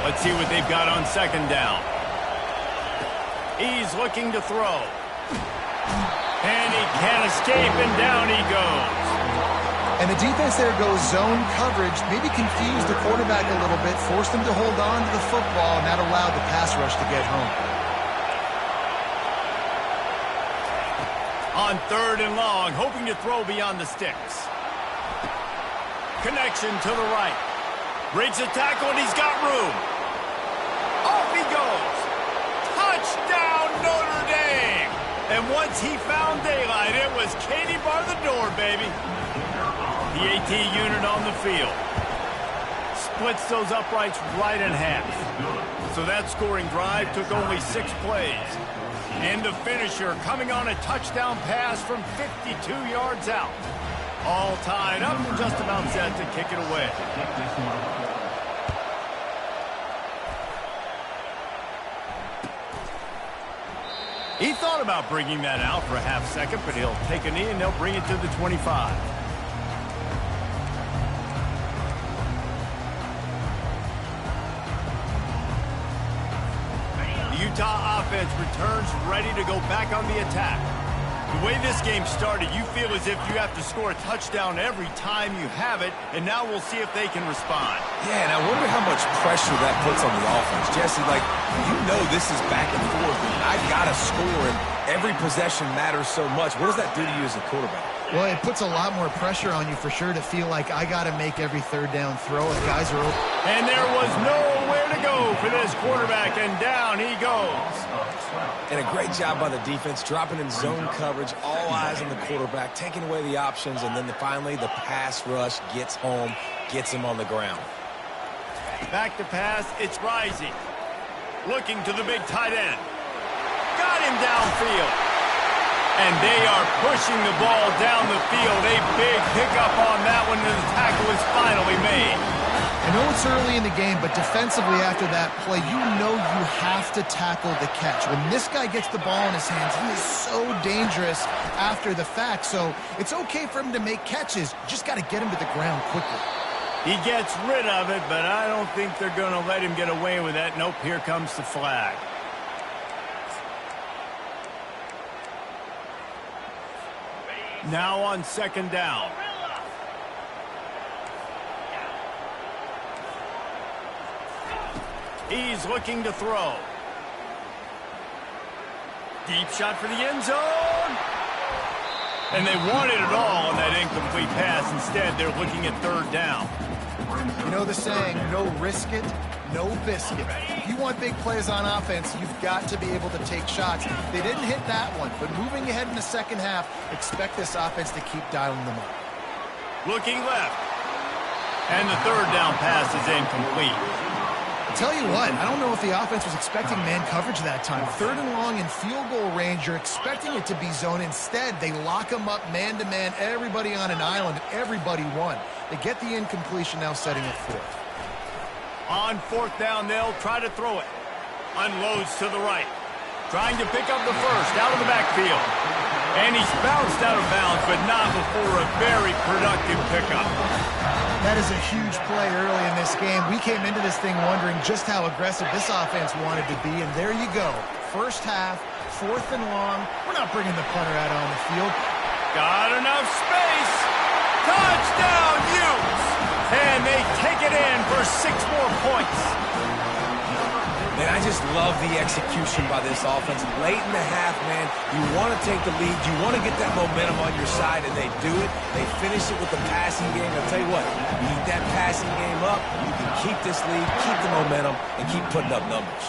Let's see what they've got on 2nd down. He's looking to throw. And he can't escape, and down he goes. And the defense there goes zone coverage, maybe confused the quarterback a little bit, forced him to hold on to the football, and that allowed the pass rush to get home. On 3rd and long, hoping to throw beyond the sticks. Connection to the right. Breaks a tackle, and he's got room. Off he goes. Touchdown, Notre Dame! And once he found daylight, it was Katie bar the door, baby. The AT unit on the field. Splits those uprights right in half. So that scoring drive took only 6 plays. And the finisher coming on a touchdown pass from 52 yards out. All tied up and just about set to kick it away. He thought about bringing that out for a half second, but he'll take a knee and they'll bring it to the 25. The Utah offense returns ready to go back on the attack. The way this game started, you feel as if you have to score a touchdown every time you have it, and now we'll see if they can respond. Yeah, and I wonder how much pressure that puts on the offense. Jesse, like, you know this is back and forth, and I've got to score, and every possession matters so much. What does that do to you as a quarterback? Well, it puts a lot more pressure on you for sure to feel like I got to make every third down throw if guys are open. And there was nowhere to go for this quarterback, and down he goes. And a great job by the defense, dropping in zone coverage, all eyes on the quarterback, taking away the options, and then finally the pass rush gets home, gets him on the ground. Back to pass, it's Rising. Looking to the big tight end. Got him downfield. And they are pushing the ball down the field. A big pickup on that one, and the tackle is finally made. I know it's early in the game, but defensively after that play, you know you have to tackle the catch. When this guy gets the ball in his hands, he is so dangerous after the fact. So it's okay for him to make catches. Just got to get him to the ground quickly. He gets rid of it, but I don't think they're going to let him get away with that. Nope, here comes the flag. Now on second down. He's looking to throw. Deep shot for the end zone. And they wanted it all on that incomplete pass. Instead, they're looking at third down. You know the saying, no risk it, no biscuit. If you want big plays on offense, you've got to be able to take shots. They didn't hit that one, but moving ahead in the second half, expect this offense to keep dialing them up. Looking left. And the third down pass is incomplete. I'll tell you what, I don't know if the offense was expecting man coverage that time. Third and long in field goal range, you're expecting it to be zone. Instead, they lock them up man-to-man, everybody on an island, and everybody won. They get the incompletion, now setting it fourth. On fourth down, they'll try to throw it. Unloads to the right. Trying to pick up the first out of the backfield. And he's bounced out of bounds, but not before a very productive pickup. That is a huge play early in this game. We came into this thing wondering just how aggressive this offense wanted to be, and there you go. First half, fourth and long. We're not bringing the punter out on the field. Got enough space. Touchdown, Utes! And they take it in for 6 more points. Man, I just love the execution by this offense. Late in the half, man, you want to take the lead. You want to get that momentum on your side, and they do it. They finish it with the passing game. I'll tell you what, keep that passing game up. You can keep this lead, keep the momentum, and keep putting up numbers.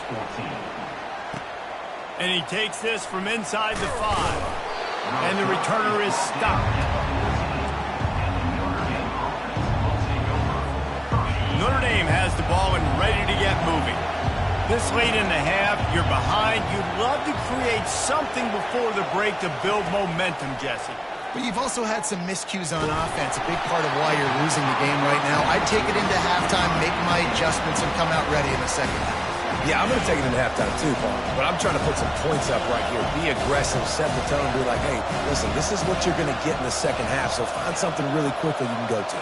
And he takes this from inside the 5. And the returner is stopped. Notre Dame has the ball and ready to get moving. This late in the half, you're behind. You'd love to create something before the break to build momentum, Jesse. But you've also had some miscues on offense, a big part of why you're losing the game right now. I'd take it into halftime, make my adjustments, and come out ready in the second half. Yeah, I'm going to take it into halftime too, Paul. But I'm trying to put some points up right here. Be aggressive, set the tone, be like, hey, listen, this is what you're going to get in the second half, so find something really quickly you can go to.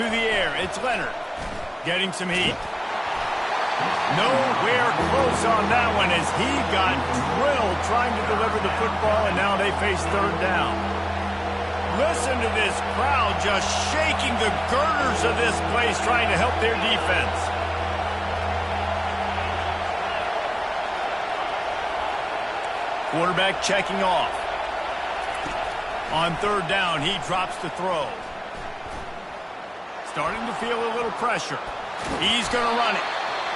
To the air, it's Leonard. Getting some heat. Nowhere close on that one as he got drilled trying to deliver the football, and now they face third down. Listen to this crowd just shaking the girders of this place trying to help their defense. Quarterback checking off. On third down, he drops the throw. Starting to feel a little pressure. He's going to run it.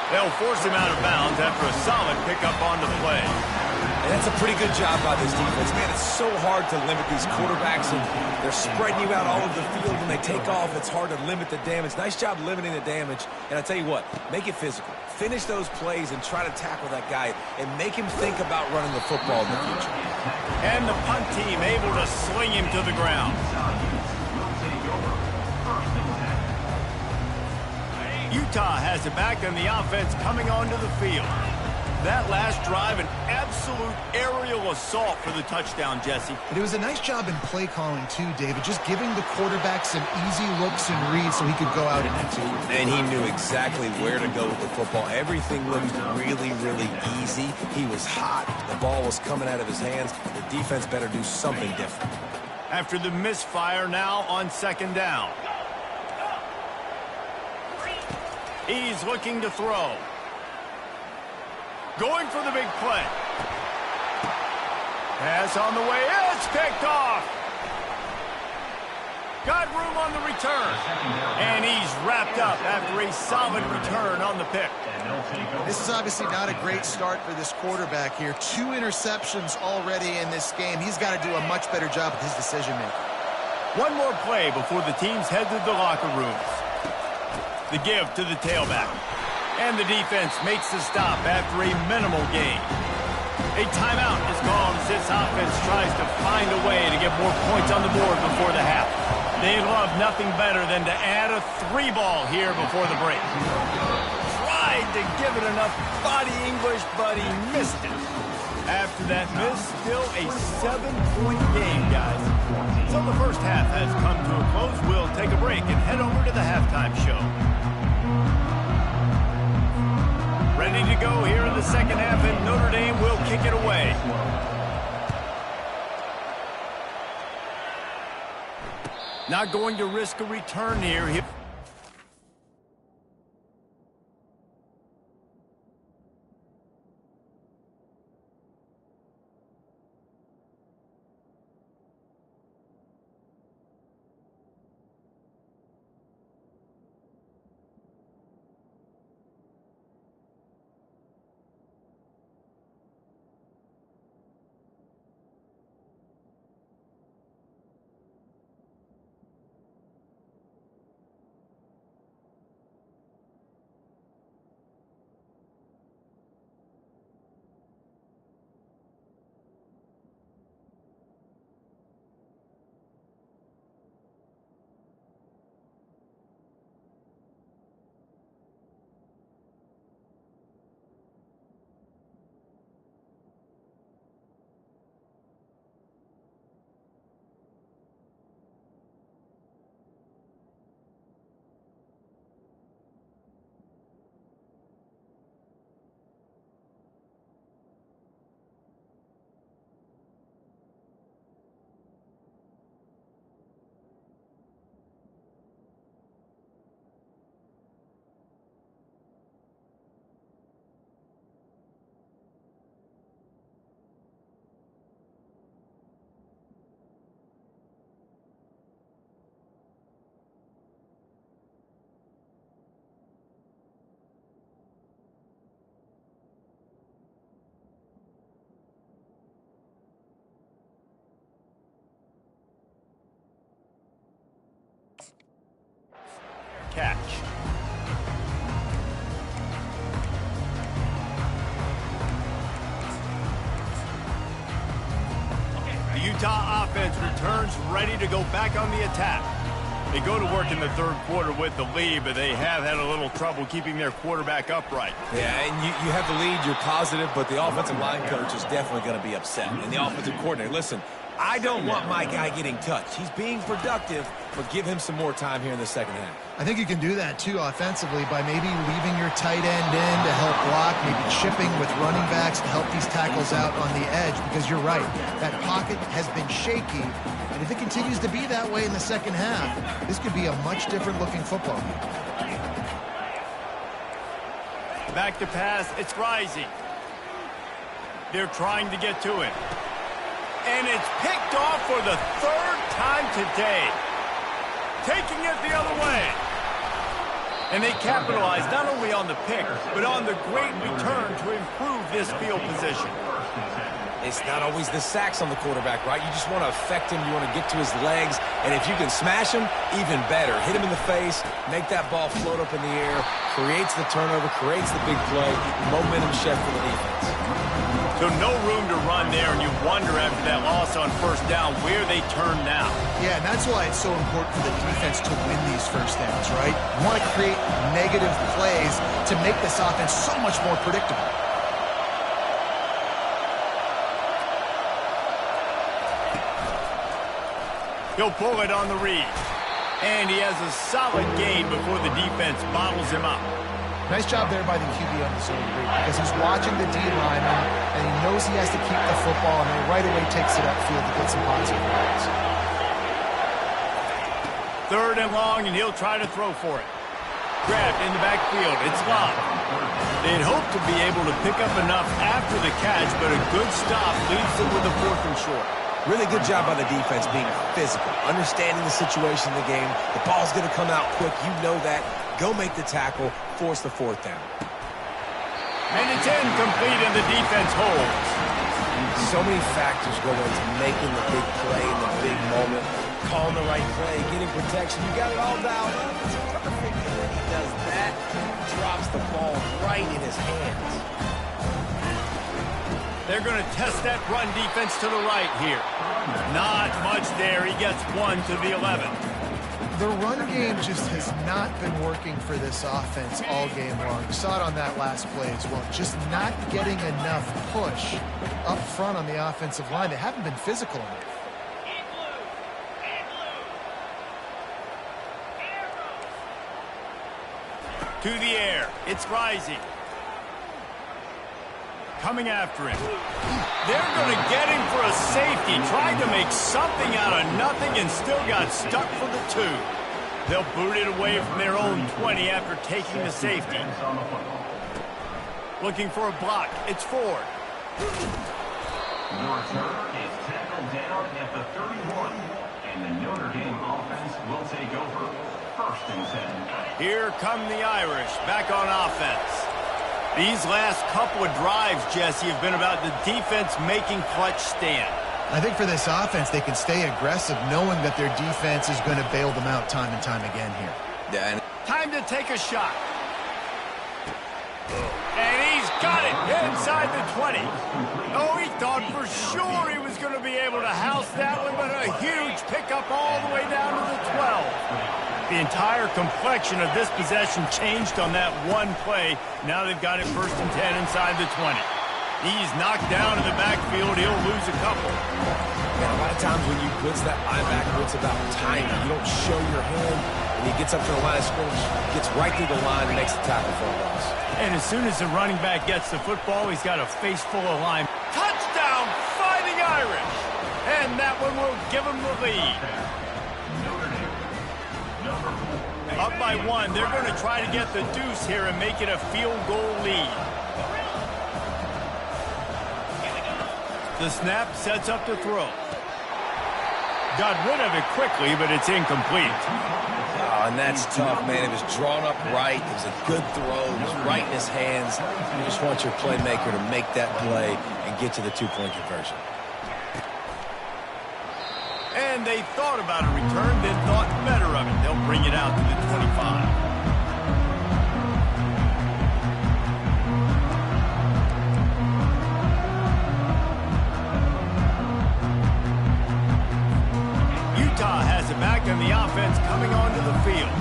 They'll force him out of bounds after a solid pickup on the play. And that's a pretty good job by this defense. Man, it's so hard to limit these quarterbacks, and they're spreading you out all over the field. When they take off, it's hard to limit the damage. Nice job limiting the damage. And I tell you what, make it physical. Finish those plays and try to tackle that guy and make him think about running the football in the future. And the punt team able to sling him to the ground. Utah has it back, and the offense coming onto the field. That last drive, an absolute aerial assault for the touchdown, Jesse. But it was a nice job in play calling, too, David, just giving the quarterback some easy looks and reads so he could go out and execute. And he knew exactly where to go with the football. Everything looked really, really easy. He was hot. The ball was coming out of his hands. The defense better do something different. After the misfire, now on second down. He's looking to throw. Going for the big play. Pass on the way. It's picked off. Got room on the return. And he's wrapped up after a solid return on the pick. This is obviously not a great start for this quarterback here. 2 interceptions already in this game. He's got to do a much better job with his decision-making. One more play before the teams head to the locker rooms. The give to the tailback. And the defense makes the stop after a minimal gain. A timeout is called as this offense tries to find a way to get more points on the board before the half. They love nothing better than to add a 3-ball here before the break. Tried to give it enough body English, but he missed it. After that miss, still a 7-point game, guys. So the first half has come to a close. We'll take a break and head over to the halftime show. Ready to go here in the second half, and Notre Dame will kick it away. Not going to risk a return here. Catch. The Utah offense returns ready to go back on the attack. They go to work in the third quarter with the lead, but they have had a little trouble keeping their quarterback upright. Yeah, and you have the lead, you're positive, but the offensive line coach is definitely going to be upset. And the offensive coordinator, listen, I don't want my guy getting touched. He's being productive, but give him some more time here in the second half. I think you can do that, too, offensively, by maybe leaving your tight end in to help block, maybe chipping with running backs to help these tackles out on the edge, because you're right, that pocket has been shaky, and if it continues to be that way in the second half, this could be a much different-looking football game. Back to pass, it's Rising. They're trying to get to it. And it's picked off for the third time today. Taking it the other way. And they capitalize not only on the pick, but on the great return to improve this field position. It's not always the sacks on the quarterback, right? You just want to affect him. You want to get to his legs. And if you can smash him, even better. Hit him in the face, make that ball float up in the air, creates the turnover, creates the big play, momentum shift for the defense. So no room to run there, and you wonder after that loss on first down where they turn now. Yeah, and that's why it's so important for the defense to win these first downs, right? You want to create negative plays to make this offense so much more predictable. He'll pull it on the read. And he has a solid gain before the defense bottles him up. Nice job there by the QB on the zone read because he's watching the D lineman and he knows he has to keep the football and then right away takes it upfield to get some positive yards. 3rd and long, and he'll try to throw for it. Grabbed in the backfield. It's Love. They'd hope to be able to pick up enough after the catch, but a good stop leaves them with a 4th and short. Really good job by the defense being physical, understanding the situation in the game. The ball's going to come out quick. You know that. Go make the tackle, force the 4th down. And it's incomplete, and the defense holds. So many factors go into making the big play in the big moment. Calling the right play, getting protection. You got it all dialed up. It's perfect. And then he does that, drops the ball right in his hands. They're going to test that run defense to the right here. Not much there. He gets 1 to the 11. The run game just has not been working for this offense all game long. You saw it on that last play as well. Just not getting enough push up front on the offensive line. They haven't been physical enough. To the air. It's Rising. Coming after him. They're going to get him for a safety. Tried to make something out of nothing and still got stuck for the 2. They'll boot it away from their own 20 after taking the safety. Looking for a block. It's Ford. The returner is tackled down at the 31. And the Notre Dame offense will take over. 1st and 10. Here come the Irish back on offense. These last couple of drives, Jesse, have been about the defense making clutch stand. I think for this offense, they can stay aggressive knowing that their defense is going to bail them out time and time again here. Yeah, Time to take a shot. And he's got it inside the 20. Oh, he thought for sure he was going to be able to house that one, but a huge pickup all the way down to the 12. The entire complexion of this possession changed on that one play. Now they've got it 1st and 10 inside the 20. He's knocked down in the backfield. He'll lose a couple. Man, a lot of times when you blitz that linebacker, it's about timing. You don't show your hand. When he gets up to the line of scrimmage, gets right through the line and makes the tackle for a loss. And as soon as the running back gets the football, he's got a face full of line. Touchdown, Fighting Irish! And that one will give him the lead. Up by 1. They're going to try to get the deuce here and make it a field goal lead. The snap sets up the throw. Got rid of it quickly, but it's incomplete. Oh, and that's tough, man. It was drawn up right. It was a good throw. It was right in his hands. You just want your playmaker to make that play and get to the 2-point conversion. And they thought about a return, then thought better of it. They'll bring it out to the 25. Utah has it back, and the offense coming onto the field.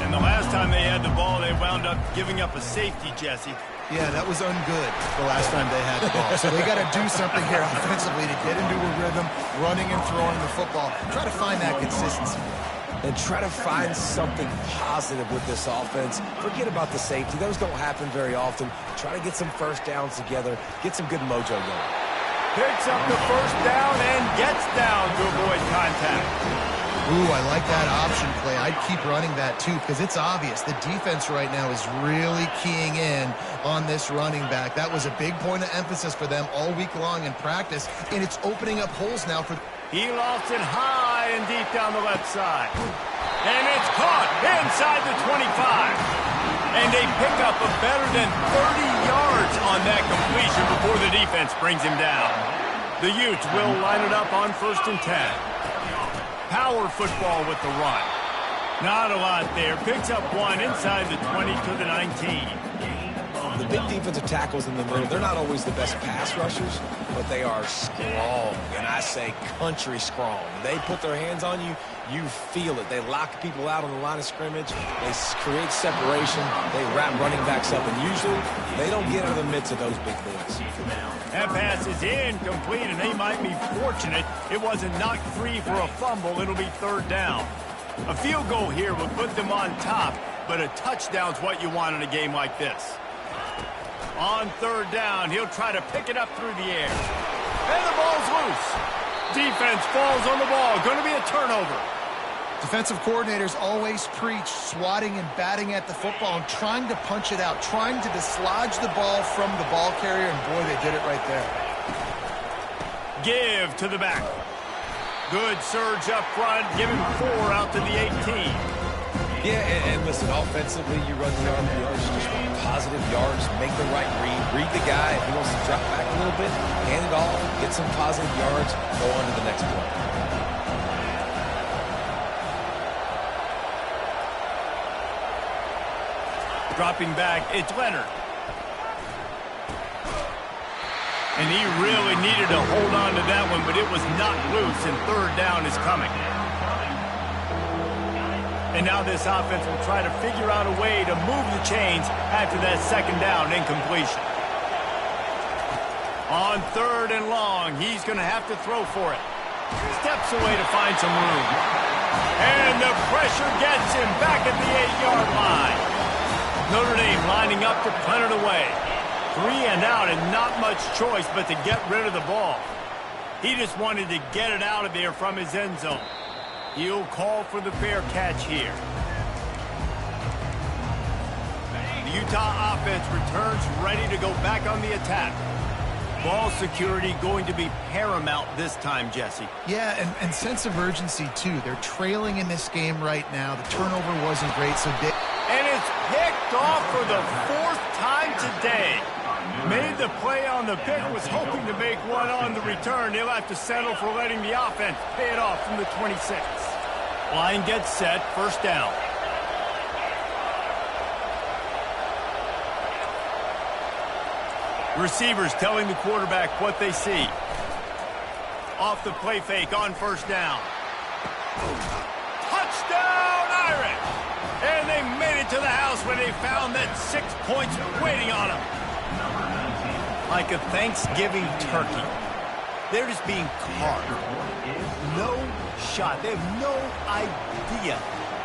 And the last time they had the ball, they wound up giving up a safety, Jesse. Yeah, that was ungood the last time they had the ball. So they got to do something here offensively to get into a rhythm, running and throwing the football. Try to find that consistency. And try to find something positive with this offense. Forget about the safety. Those don't happen very often. Try to get some 1st downs together. Get some good mojo going. Picks up the 1st down and gets down to avoid contact. Ooh, I like that option play. I'd keep running that too because it's obvious. The defense right now is really keying in on this running back. That was a big point of emphasis for them all week long in practice, and it's opening up holes now for... He lost it high and deep down the left side. And it's caught inside the 25. And they pick up a better than 30 yards on that completion before the defense brings him down. The Utes will line it up on 1st and 10. Power football with the run. Not a lot there. Picks up 1 inside the 20 to the 19. The the big defensive tackles in the middle, they're not always the best pass rushers, but they are strong, and I say country strong. They put their hands on you, you feel it. They lock people out on the line of scrimmage. They create separation. They wrap running backs up, and usually they don't get out of the midst of those big boys. That pass is incomplete, and they might be fortunate it wasn't knocked free for a fumble. It'll be third down. A field goal here would put them on top, but a touchdown's what you want in a game like this. On third down, he'll try to pick it up through the air. And the ball's loose. Defense falls on the ball. Going to be a turnover. Defensive coordinators always preach swatting and batting at the football and trying to punch it out, trying to dislodge the ball from the ball carrier, and boy, they did it right there. Give to the back. Good surge up front. Give him 4 out to the 18. Yeah, and listen, offensively, you run the yards, just want positive yards, make the right read the guy. If he wants to drop back a little bit, hand it off, get some positive yards, go on to the next play. Dropping back, it's Leonard. And he really needed to hold on to that one, but it was not loose, and third down is coming. And now this offense will try to figure out a way to move the chains after that second down incompletion. On third and long, he's going to have to throw for it. Steps away to find some room. And the pressure gets him back at the 8-yard line. Notre Dame lining up to punt it away. 3 and out, and not much choice but to get rid of the ball. He just wanted to get it out of there from his end zone. He'll call for the fair catch here. The Utah offense returns ready to go back on the attack. Ball security going to be paramount this time, Jesse. Yeah, and sense of urgency, too. They're trailing in this game right now. The turnover wasn't great, so... And it's picked off for the 4th time today. Made the play on the pick, was hoping to make one on the return. They'll have to settle for letting the offense pay it off from the 26. Line gets set, first down. Receivers telling the quarterback what they see. Off the play fake on first down. Touchdown, Irish! And they made it to the house when they found that 6 points waiting on them. Like a Thanksgiving turkey. They're just being carved. No shot. They have no idea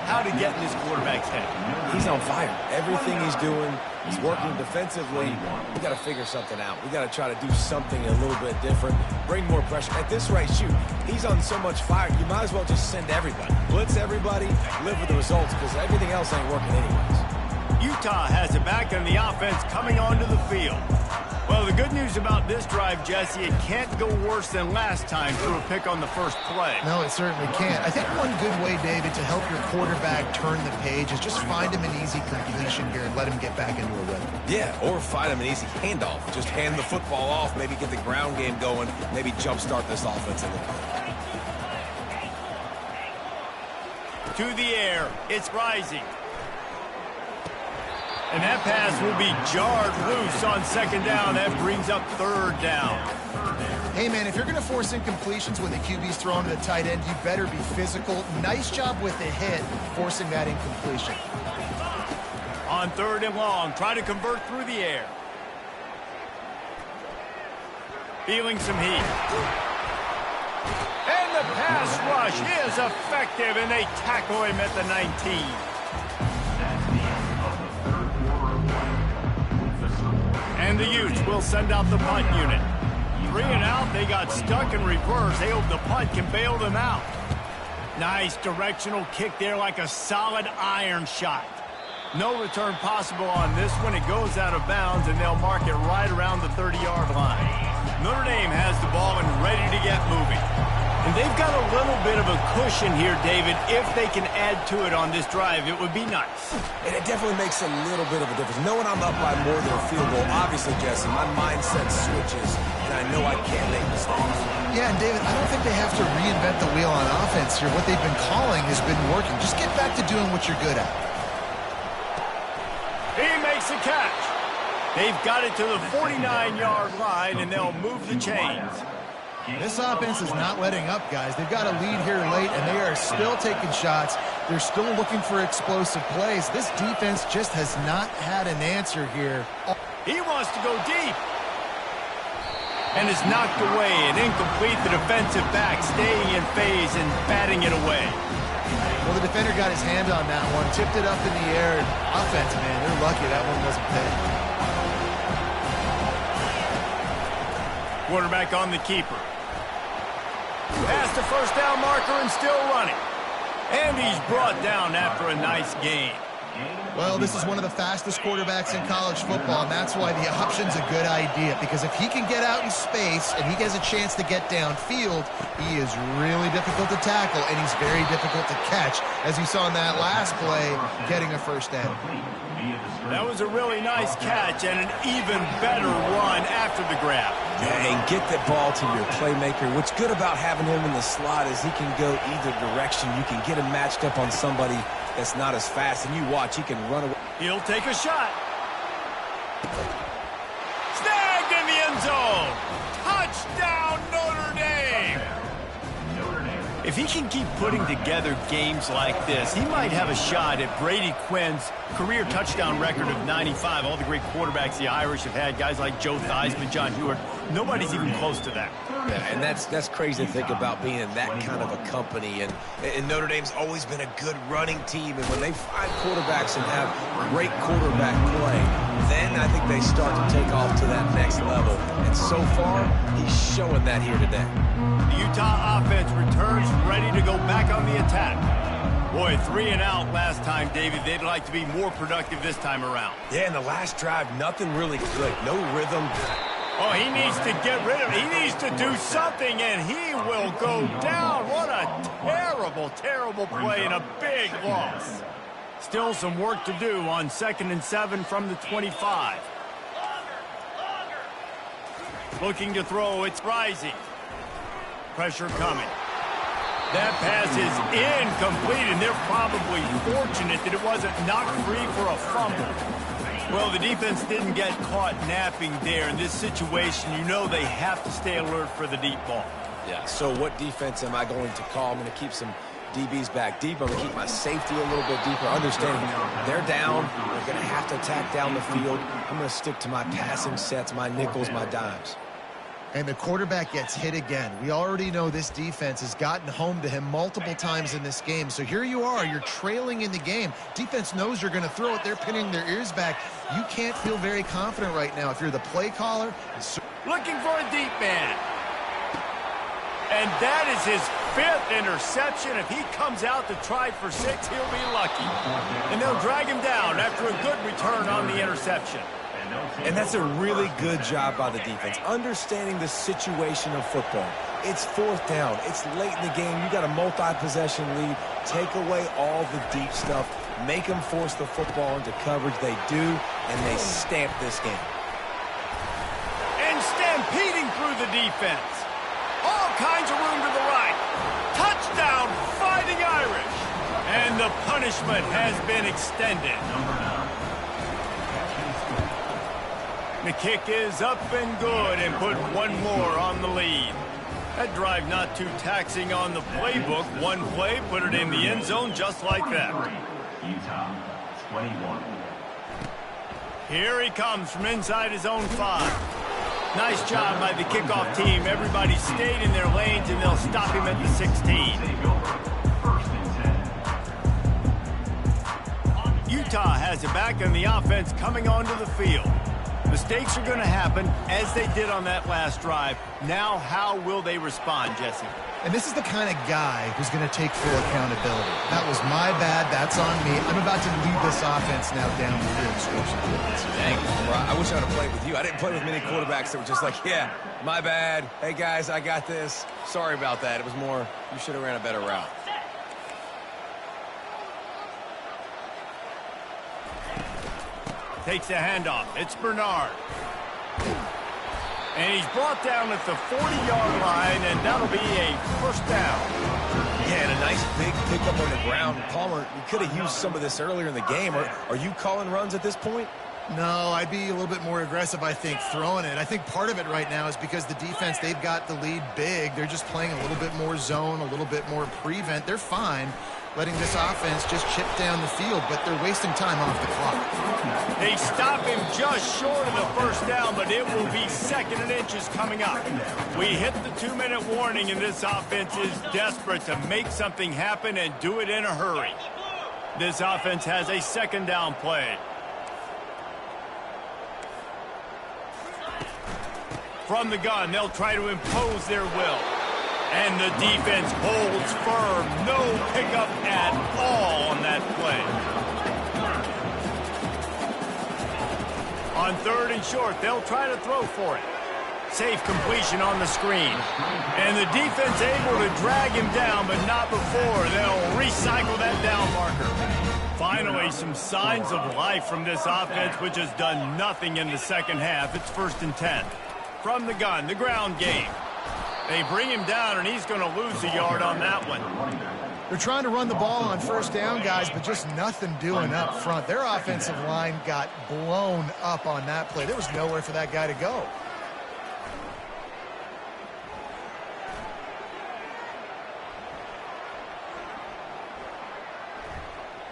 how to get in this quarterback's head. He's on fire. Everything he's doing is working defensively. We got to figure something out. We got to try to do something a little bit different. Bring more pressure. At this rate, shoot, he's on so much fire, you might as well just send everybody. Blitz everybody, live with the results, because everything else ain't working anyways. Utah has it back on the offense coming onto the field. Well, the good news about this drive, Jesse, it can't go worse than last time through a pick on the first play. No, it certainly can't. I think one good way, David, to help your quarterback turn the page is just find him an easy completion here and let him get back into a rhythm. Yeah, or find him an easy handoff. Just hand the football off, maybe get the ground game going, maybe jumpstart this offense a little bit. To the air, it's rising. And that pass will be jarred loose on second down. That brings up third down. Hey, man, if you're going to force incompletions when the QB's thrown to the tight end, you better be physical. Nice job with the hit, forcing that incompletion. On third and long, try to convert through the air. Feeling some heat. And the pass rush is effective, and they tackle him at the 19. And the Utes will send out the punt unit. 3 and out, they got stuck in reverse. They hope the punt can bail them out. Nice directional kick there, like a solid iron shot. No return possible on this one. It goes out of bounds, and they'll mark it right around the 30-yard line. Notre Dame has the ball and ready to get moving. And they've got a little bit of a cushion here, David. If they can add to it on this drive, it would be nice. And it definitely makes a little bit of a difference. Knowing I'm up by more than a field goal, obviously, Jesse, my mindset switches, and I know I can't make mistakes. Yeah, and David, I don't think they have to reinvent the wheel on offense here. What they've been calling has been working. Just get back to doing what you're good at. He makes a catch. They've got it to the 49-yard line, and they'll move the chains. This offense is not letting up, guys. They've got a lead here late, and they are still taking shots. They're still looking for explosive plays. This defense just has not had an answer here. He wants to go deep. And is knocked away and incomplete. The defensive back staying in phase and batting it away. Well, the defender got his hand on that one, tipped it up in the air. Offense, man, they're lucky that one wasn't picked. Quarterback on the keeper. Past the first down marker and still running. And he's brought down after a nice gain. Well, this is one of the fastest quarterbacks in college football, and that's why the option's a good idea, because if he can get out in space and he has a chance to get downfield, he is really difficult to tackle, and he's very difficult to catch, as you saw in that last play, getting a first down. That was a really nice catch and an even better run after the grab. Yeah, and get the ball to your playmaker. What's good about having him in the slot is he can go either direction. You can get him matched up on somebody that's not as fast, and you watch, he can run away. He'll take a shot. Snagged in the end zone. Touchdown, Notre Dame. If he can keep putting together games like this, he might have a shot at Brady Quinn's career touchdown record of 95. All the great quarterbacks the Irish have had, guys like Joe Theismann, John Hewart, nobody's even close to that. Yeah, and that's crazy to think about being in that kind of a company. And Notre Dame's always been a good running team. And when they find quarterbacks and have great quarterback play, then I think they start to take off to that next level. And so far, he's showing that here today. The Utah offense returns ready to go back on the attack. Boy, 3 and out last time, David. They'd like to be more productive this time around. Yeah, in the last drive, nothing really clicked. No rhythm. Oh, he needs to get rid of it. He needs to do something, and he will go down. What a terrible, terrible play and a big loss. Still some work to do on 2nd and 7 from the 25. Looking to throw, it's Rising. Pressure coming. That pass is incomplete, and they're probably fortunate that it wasn't knocked free for a fumble. Well, the defense didn't get caught napping there. In this situation, you know they have to stay alert for the deep ball. Yeah, so what defense am I going to call? I'm going to keep some DBs back deep. I'm going to keep my safety a little bit deeper, understanding they're down. They're going to have to attack down the field. I'm going to stick to my passing sets, my nickels, my dimes. And the quarterback gets hit again. We already know this defense has gotten home to him multiple times in this game. So here you are, you're trailing in the game. Defense knows you're going to throw it. They're pinning their ears back. You can't feel very confident right now if you're the play caller. Looking for a deep man. And that is his 5th interception. If he comes out to try for 6, he'll be lucky. And they'll drag him down after a good return on the interception. And that's a really good job by the defense, understanding the situation of football. It's 4th down. It's late in the game. You got a multi-possession lead. Take away all the deep stuff. Make them force the football into coverage. They do, and they stamp this game. And stampeding through the defense. All kinds of room to the right. Touchdown, Fighting Irish. And the punishment has been extended. The kick is up and good and put one more on the lead. That drive not too taxing on the playbook. One play, put it in the end zone just like that. Utah, 21. Here he comes from inside his own 5. Nice job by the kickoff team. Everybody stayed in their lanes, and they'll stop him at the 16. Utah has it back, and the offense coming onto the field. Mistakes are going to happen, as they did on that last drive. Now, how will they respond, Jesse? And this is the kind of guy who's going to take full accountability. That was my bad. That's on me. I'm about to lead this offense now down the field and score some points. Dang, bro, I wish I would have played with you. I didn't play with many quarterbacks that were just like, yeah, my bad. Hey, guys, I got this. Sorry about that. It was more, you should have ran a better route. Takes a handoff. It's Bernard. And he's brought down at the 40-yard line, and that'll be a first down. Yeah, and a nice big pickup on the ground. Palmer, you could have used some of this earlier in the game. Are you calling runs at this point? No, I'd be a little bit more aggressive, I think, throwing it. I think part of it right now is because the defense, they've got the lead big. They're just playing a little bit more zone, a little bit more prevent. They're fine letting this offense just chip down the field, but they're wasting time off the clock. They stop him just short of the first down, but it will be 2nd and inches coming up. We hit the 2-minute warning, and this offense is desperate to make something happen and do it in a hurry. This offense has a 2nd down play. From the gun, they'll try to impose their will. And the defense holds firm. No pickup at all on that play. On 3rd and short, they'll try to throw for it. Safe completion on the screen. And the defense able to drag him down, but not before. They'll recycle that down marker. Finally, some signs of life from this offense, which has done nothing in the second half. It's 1st and 10. From the gun, the ground game. They bring him down, and he's going to lose a yard on that one. They're trying to run the ball on 1st down, guys, but just nothing doing up front. Their offensive line got blown up on that play. There was nowhere for that guy to go.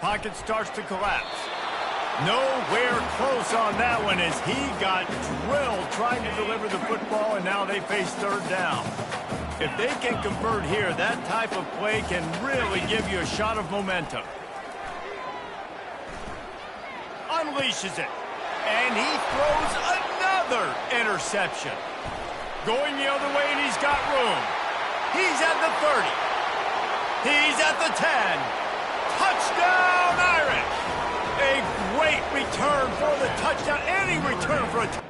Pocket starts to collapse. Nowhere close on that one as he got drilled trying to deliver the football, and now they face 3rd down. If they can convert here, that type of play can really give you a shot of momentum. Unleashes it. And he throws another interception. Going the other way, and he's got room. He's at the 30. He's at the 10. Touchdown, Irish! A great return for the touchdown, and he returned for a touchdown.